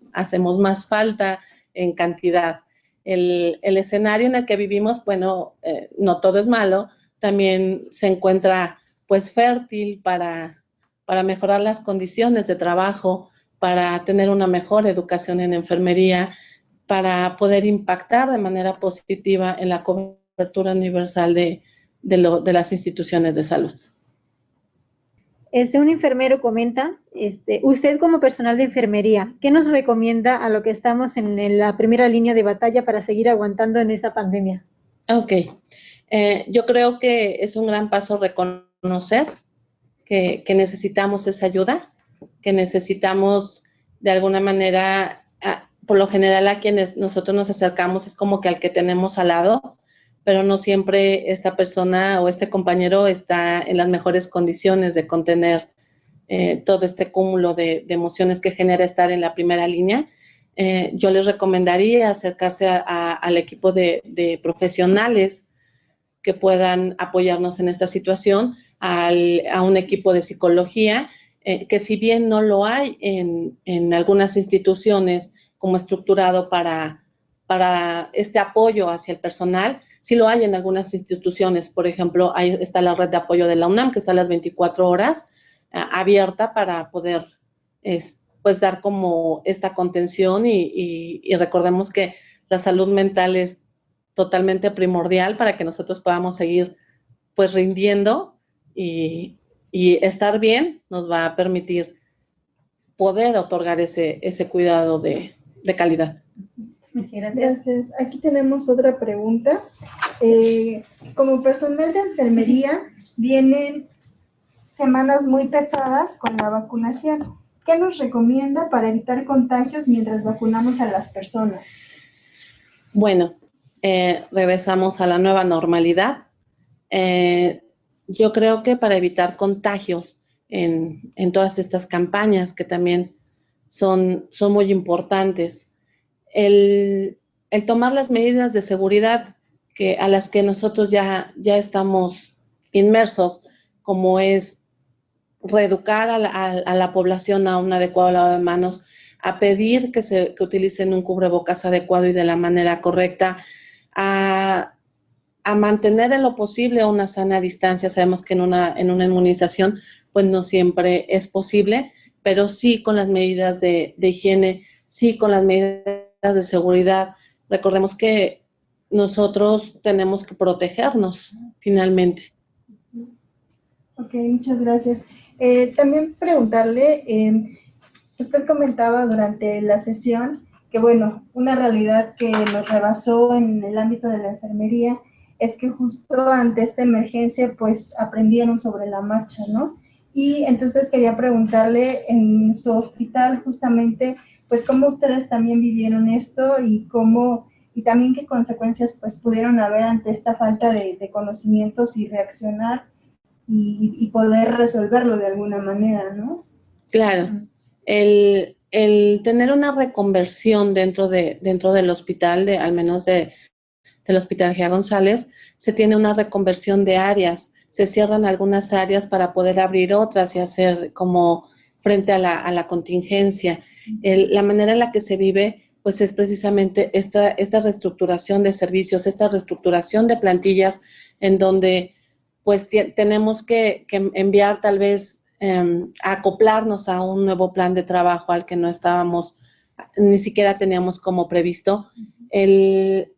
más falta en cantidad. El escenario en el que vivimos, bueno, no todo es malo, también se encuentra pues fértil para mejorar las condiciones de trabajo, para tener una mejor educación en enfermería, para poder impactar de manera positiva en la cobertura universal de las instituciones de salud. Un enfermero comenta, usted como personal de enfermería, ¿qué nos recomienda a lo que estamos en la primera línea de batalla para seguir aguantando en esa pandemia? Ok, yo creo que es un gran paso reconocer que necesitamos esa ayuda, que necesitamos de alguna manera, por lo general a quienes nosotros nos acercamos es como que al que tenemos al lado, pero no siempre esta persona o este compañero está en las mejores condiciones de contener todo este cúmulo de emociones que genera estar en la primera línea. Yo les recomendaría acercarse al equipo de profesionales que puedan apoyarnos en esta situación, a un equipo de psicología, que si bien no lo hay en algunas instituciones como estructurado para este apoyo hacia el personal, sí lo hay en algunas instituciones. Por ejemplo, ahí está la red de apoyo de la UNAM, que está a las 24 horas abierta para poder pues dar como esta contención y recordemos que la salud mental es totalmente primordial para que nosotros podamos seguir pues rindiendo y estar bien nos va a permitir poder otorgar ese cuidado de calidad. Muchas gracias. Gracias. Aquí tenemos otra pregunta. Como personal de enfermería, vienen semanas muy pesadas con la vacunación. ¿Qué nos recomienda para evitar contagios mientras vacunamos a las personas? Bueno, regresamos a la nueva normalidad. Yo creo que para evitar contagios en todas estas campañas que también son muy importantes, el tomar las medidas de seguridad a las que nosotros ya estamos inmersos, como es reeducar a la población a un adecuado lavado de manos, a pedir que utilicen un cubrebocas adecuado y de la manera correcta, a a mantener en lo posible una sana distancia. Sabemos que en una inmunización pues no siempre es posible, pero sí con las medidas de higiene, sí con las medidas de seguridad. Recordemos que nosotros tenemos que protegernos finalmente. Ok, muchas gracias. También preguntarle, usted comentaba durante la sesión que, bueno, una realidad que nos rebasó en el ámbito de la enfermería es que justo ante esta emergencia, pues, aprendieron sobre la marcha, ¿no? Y entonces quería preguntarle en su hospital justamente, pues, cómo ustedes también vivieron esto y cómo, y también qué consecuencias, pues, pudieron haber ante esta falta de conocimientos y reaccionar y poder resolverlo de alguna manera, ¿no? Claro, el tener una reconversión dentro del hospital, al menos del Hospital Gea González, se tiene una reconversión de áreas, se cierran algunas áreas para poder abrir otras y hacer como frente a la contingencia. La manera en la que se vive, pues es precisamente esta reestructuración de servicios, esta reestructuración de plantillas en donde pues tenemos que enviar tal vez a acoplarnos a un nuevo plan de trabajo al que no estábamos, ni siquiera teníamos como previsto. El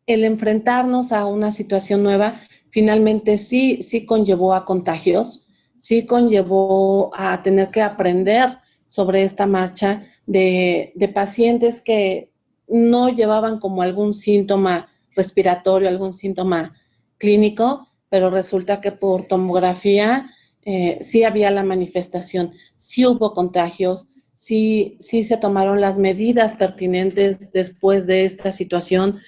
enfrentarnos a una situación nueva finalmente sí conllevó a contagios, sí conllevó a tener que aprender sobre esta marcha de pacientes que no llevaban como algún síntoma respiratorio, algún síntoma clínico, pero resulta que por tomografía sí había la manifestación, sí hubo contagios, sí se tomaron las medidas pertinentes después de esta situación,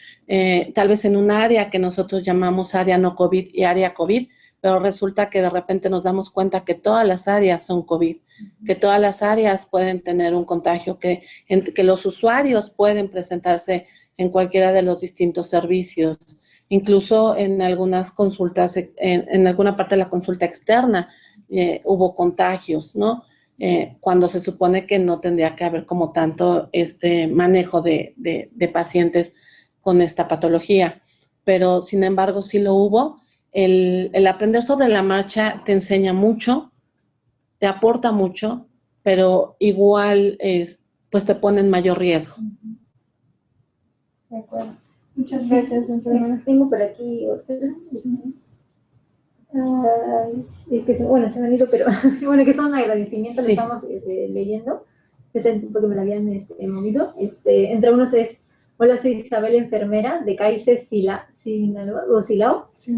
tal vez en un área que nosotros llamamos área no COVID y área COVID, pero resulta que de repente nos damos cuenta que todas las áreas son COVID, que todas las áreas pueden tener un contagio, que los usuarios pueden presentarse en cualquiera de los distintos servicios. Incluso en algunas consultas, en alguna parte de la consulta externa, hubo contagios, ¿no? Cuando se supone que no tendría que haber como tanto manejo de pacientes con esta patología. Pero, sin embargo, sí lo hubo. El aprender sobre la marcha te enseña mucho, te aporta mucho, pero igual pues te pone en mayor riesgo. De acuerdo. Muchas gracias, enfermera. Tengo por aquí otra. Sí. Bueno, se me han ido, pero bueno, que son agradecimientos, sí. Lo estamos leyendo, porque me lo habían movido. Entre unos es: hola, soy Isabel, enfermera de CAICES Silao. Sí.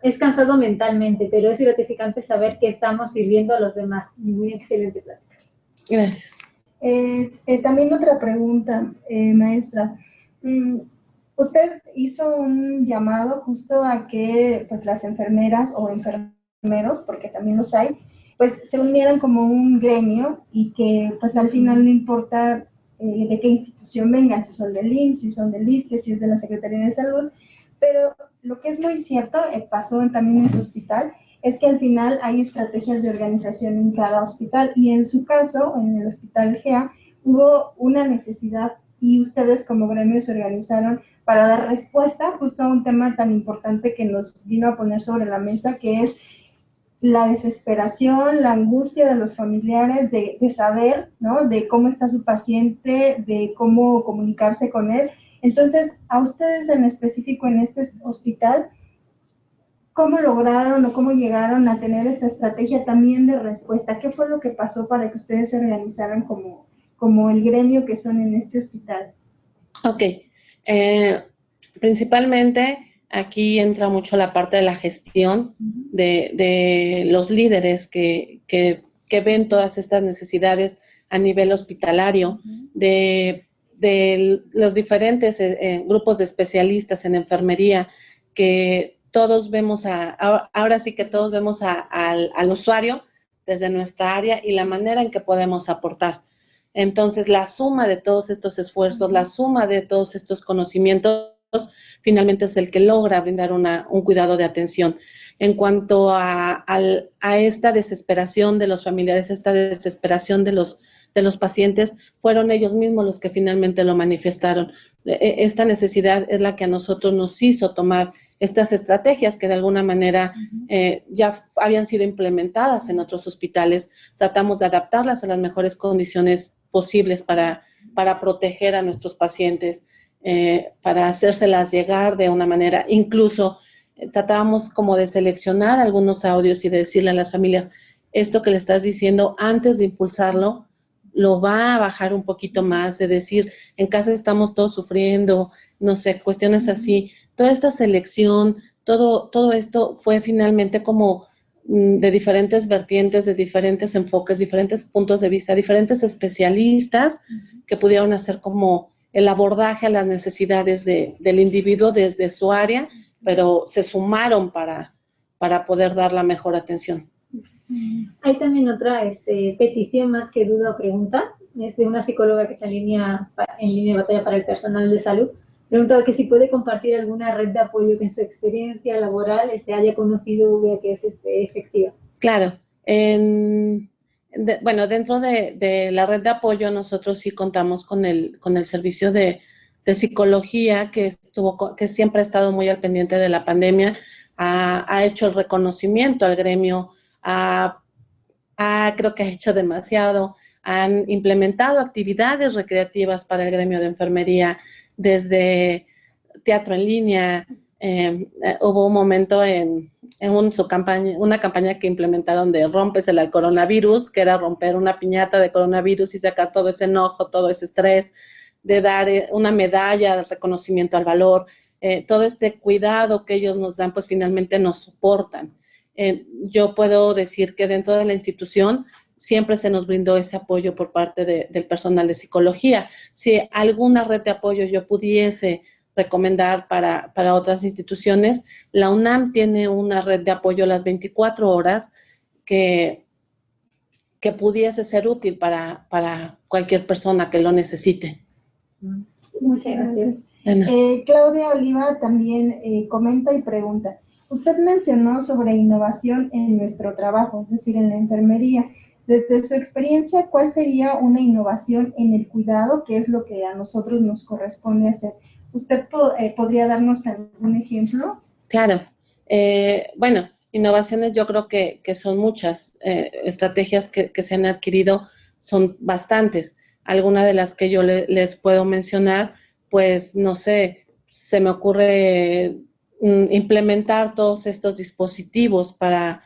Es cansado mentalmente, pero es gratificante saber que estamos sirviendo a los demás. Muy excelente plática. Gracias. También otra pregunta, maestra. Usted hizo un llamado justo a que pues, las enfermeras o enfermeros, porque también los hay, pues se unieran como un gremio y que pues al final no importa de qué institución vengan, si son del IMSS, si son del ISSSTE, si es de la Secretaría de Salud, pero lo que es muy cierto, pasó también en su hospital, es que al final hay estrategias de organización en cada hospital y en su caso, en el Hospital GEA, hubo una necesidad y ustedes como gremio se organizaron para dar respuesta justo a un tema tan importante que nos vino a poner sobre la mesa, que es la desesperación, la angustia de los familiares de saber, ¿no?, de cómo está su paciente, de cómo comunicarse con él. Entonces, a ustedes en específico en este hospital, ¿cómo lograron o cómo llegaron a tener esta estrategia también de respuesta? ¿Qué fue lo que pasó para que ustedes se organizaran como el gremio que son en este hospital? Ok. Principalmente aquí entra mucho la parte de la gestión de los líderes que ven todas estas necesidades a nivel hospitalario, de los diferentes grupos de especialistas en enfermería, que todos vemos ahora sí que todos vemos al usuario desde nuestra área y la manera en que podemos aportar. Entonces, la suma de todos estos esfuerzos, la suma de todos estos conocimientos, finalmente es el que logra brindar un cuidado de atención. En cuanto a esta desesperación de los familiares, esta desesperación de de los pacientes, fueron ellos mismos los que finalmente lo manifestaron. Esta necesidad es la que a nosotros nos hizo tomar estas estrategias que de alguna manera ya habían sido implementadas en otros hospitales. Tratamos de adaptarlas a las mejores condiciones posibles para proteger a nuestros pacientes, para hacérselas llegar de una manera, incluso tratábamos como de seleccionar algunos audios y de decirle a las familias, esto que le estás diciendo, antes de impulsarlo, lo va a bajar un poquito más, de decir, en casa estamos todos sufriendo, no sé, cuestiones así. Toda esta selección, todo esto fue finalmente como de diferentes vertientes, de diferentes enfoques, diferentes puntos de vista, diferentes especialistas que pudieron hacer como el abordaje a las necesidades del individuo desde su área, pero se sumaron para poder dar la mejor atención. Hay también otra petición más que duda o pregunta, es de una psicóloga que está en línea de batalla para el personal de salud. Preguntaba que si puede compartir alguna red de apoyo que en su experiencia laboral haya conocido o vea que es efectiva. Claro. Bueno, dentro de la red de apoyo nosotros sí contamos con el servicio de psicología que siempre ha estado muy al pendiente de la pandemia, ha hecho el reconocimiento al gremio, creo que ha hecho demasiado, han implementado actividades recreativas para el gremio de enfermería, desde teatro en línea, hubo un momento en una campaña que implementaron de rómpesela al coronavirus, que era romper una piñata de coronavirus y sacar todo ese enojo, todo ese estrés, de dar una medalla de reconocimiento al valor, todo este cuidado que ellos nos dan, pues finalmente nos soportan. Yo puedo decir que dentro de la institución siempre se nos brindó ese apoyo por parte del personal de psicología. Si alguna red de apoyo yo pudiese recomendar para otras instituciones, la UNAM tiene una red de apoyo las 24 horas que pudiese ser útil para cualquier persona que lo necesite. Muchas gracias. Claudia Oliva también comenta y pregunta, usted mencionó sobre innovación en nuestro trabajo, es decir, en la enfermería. Desde su experiencia, ¿cuál sería una innovación en el cuidado, que es lo que a nosotros nos corresponde hacer? ¿Usted podría darnos algún ejemplo? Claro. Bueno, innovaciones yo creo que son muchas. Estrategias que se han adquirido son bastantes. Algunas de las que yo les puedo mencionar, pues no sé, se me ocurre implementar todos estos dispositivos para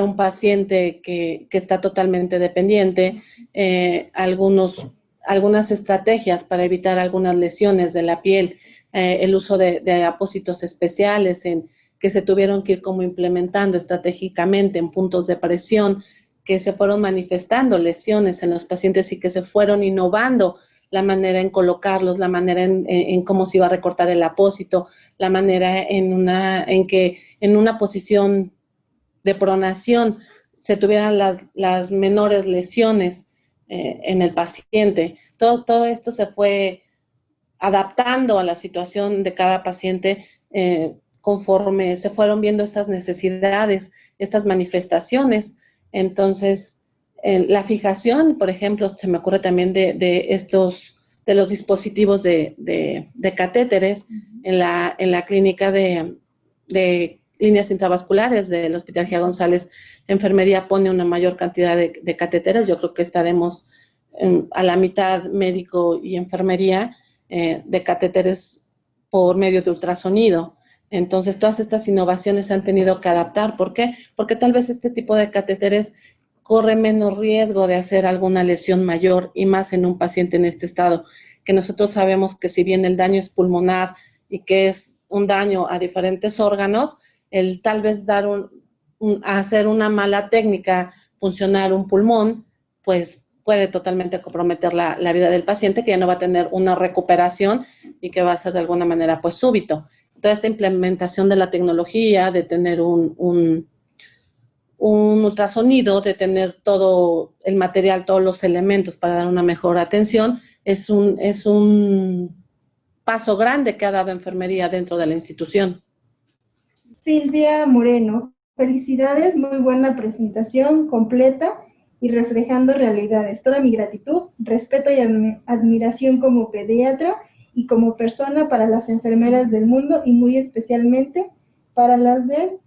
un paciente que está totalmente dependiente, algunas estrategias para evitar algunas lesiones de la piel, el uso de apósitos especiales que se tuvieron que ir como implementando estratégicamente en puntos de presión, que se fueron manifestando lesiones en los pacientes y que se fueron innovando la manera en colocarlos, la manera en cómo se iba a recortar el apósito, la manera en que en una posición de pronación se tuvieran las menores lesiones en el paciente. Todo esto se fue adaptando a la situación de cada paciente conforme se fueron viendo estas necesidades, estas manifestaciones. Entonces, la fijación, por ejemplo, se me ocurre también de los dispositivos de catéteres en la clínica de líneas intravasculares del Hospital Gia González. Enfermería pone una mayor cantidad de catéteres. Yo creo que estaremos a la mitad médico y enfermería de catéteres por medio de ultrasonido. Entonces, todas estas innovaciones se han tenido que adaptar. ¿Por qué? Porque tal vez este tipo de catéteres corre menos riesgo de hacer alguna lesión mayor y más en un paciente en este estado, que nosotros sabemos que si bien el daño es pulmonar y que es un daño a diferentes órganos, el tal vez hacer una mala técnica, funcionar un pulmón, pues puede totalmente comprometer la vida del paciente, que ya no va a tener una recuperación y que va a ser de alguna manera pues súbito. Toda esta implementación de la tecnología, de tener un ultrasonido, de tener todo el material, todos los elementos para dar una mejor atención, es un paso grande que ha dado enfermería dentro de la institución. Silvia Moreno, felicidades, muy buena presentación, completa y reflejando realidades. Toda mi gratitud, respeto y admiración como pediatra y como persona para las enfermeras del mundo y muy especialmente para las de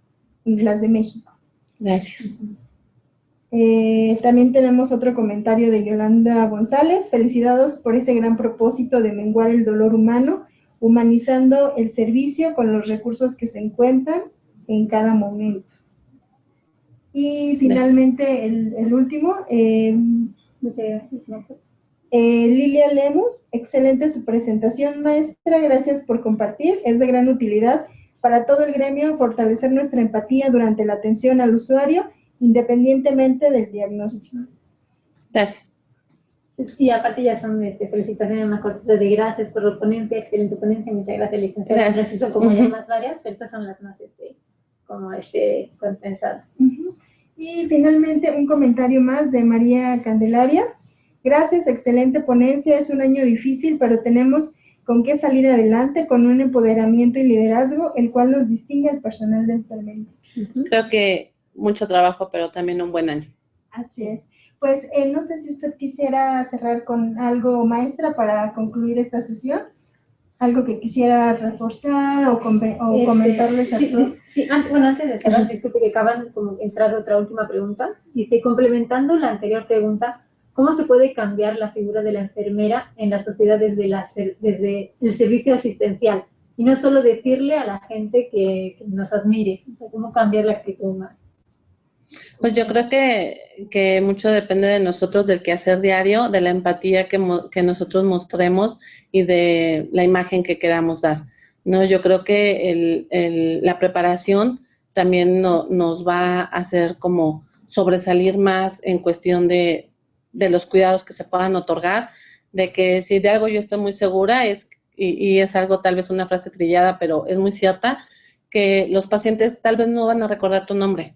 México. Gracias. También tenemos otro comentario de Yolanda González. Felicidades por ese gran propósito de menguar el dolor humano, humanizando el servicio con los recursos que se encuentran en cada momento. Y finalmente el último, Lilia Lemus, excelente su presentación, maestra, gracias por compartir, es de gran utilidad para todo el gremio fortalecer nuestra empatía durante la atención al usuario, independientemente del diagnóstico. Gracias. Y aparte ya son felicitaciones más cortitas de gracias por la ponencia, excelente ponencia, muchas gracias, licenciada. Gracias. Son como ya más varias, pero estas son las más condensadas. Y finalmente un comentario más de María Candelaria. Gracias, excelente ponencia, es un año difícil, pero tenemos con qué salir adelante con un empoderamiento y liderazgo, el cual nos distingue al personal de enfermería. Creo que mucho trabajo, pero también un buen año. Así es. Pues no sé si usted quisiera cerrar con algo, maestra, para concluir esta sesión. Algo que quisiera reforzar o comentarles a todos. Sí. Antes de cerrar, disculpe que acaban como entrar otra última pregunta. Dice, complementando la anterior pregunta, ¿cómo se puede cambiar la figura de la enfermera en la sociedad desde el servicio asistencial? Y no solo decirle a la gente que nos admire, o sea, ¿cómo cambiar la actitud más? Pues yo creo que mucho depende de nosotros, del quehacer diario, de la empatía que nosotros mostremos y de la imagen que queramos dar, ¿no? Yo creo que la preparación también nos va a hacer como sobresalir más en cuestión de los cuidados que se puedan otorgar, de que si de algo yo estoy muy segura y es algo tal vez una frase trillada, pero es muy cierta, que los pacientes tal vez no van a recordar tu nombre,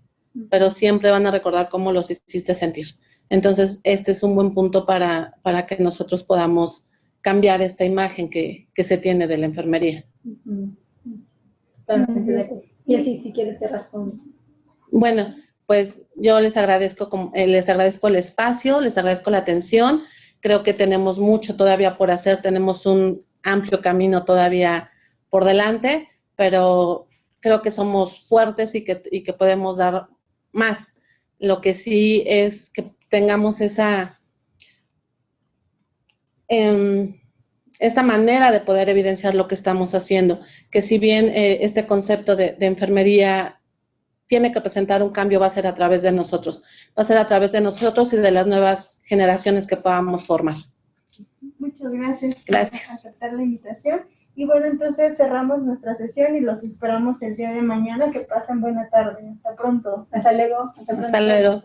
pero siempre van a recordar cómo los hiciste sentir. Entonces, este es un buen punto para que nosotros podamos cambiar esta imagen que se tiene de la enfermería. Totalmente de acuerdo. Y así, si quieres cerrar con... Bueno, pues yo les agradezco el espacio, les agradezco la atención. Creo que tenemos mucho todavía por hacer, tenemos un amplio camino todavía por delante, pero creo que somos fuertes y que podemos dar más. Lo que sí es que tengamos esta manera de poder evidenciar lo que estamos haciendo, que si bien este concepto de enfermería tiene que presentar un cambio, va a ser a través de nosotros, y de las nuevas generaciones que podamos formar. Muchas gracias. Gracias. Por aceptar la invitación. Y bueno, entonces cerramos nuestra sesión y los esperamos el día de mañana. Que pasen buena tarde. Hasta pronto. Hasta luego. Hasta luego.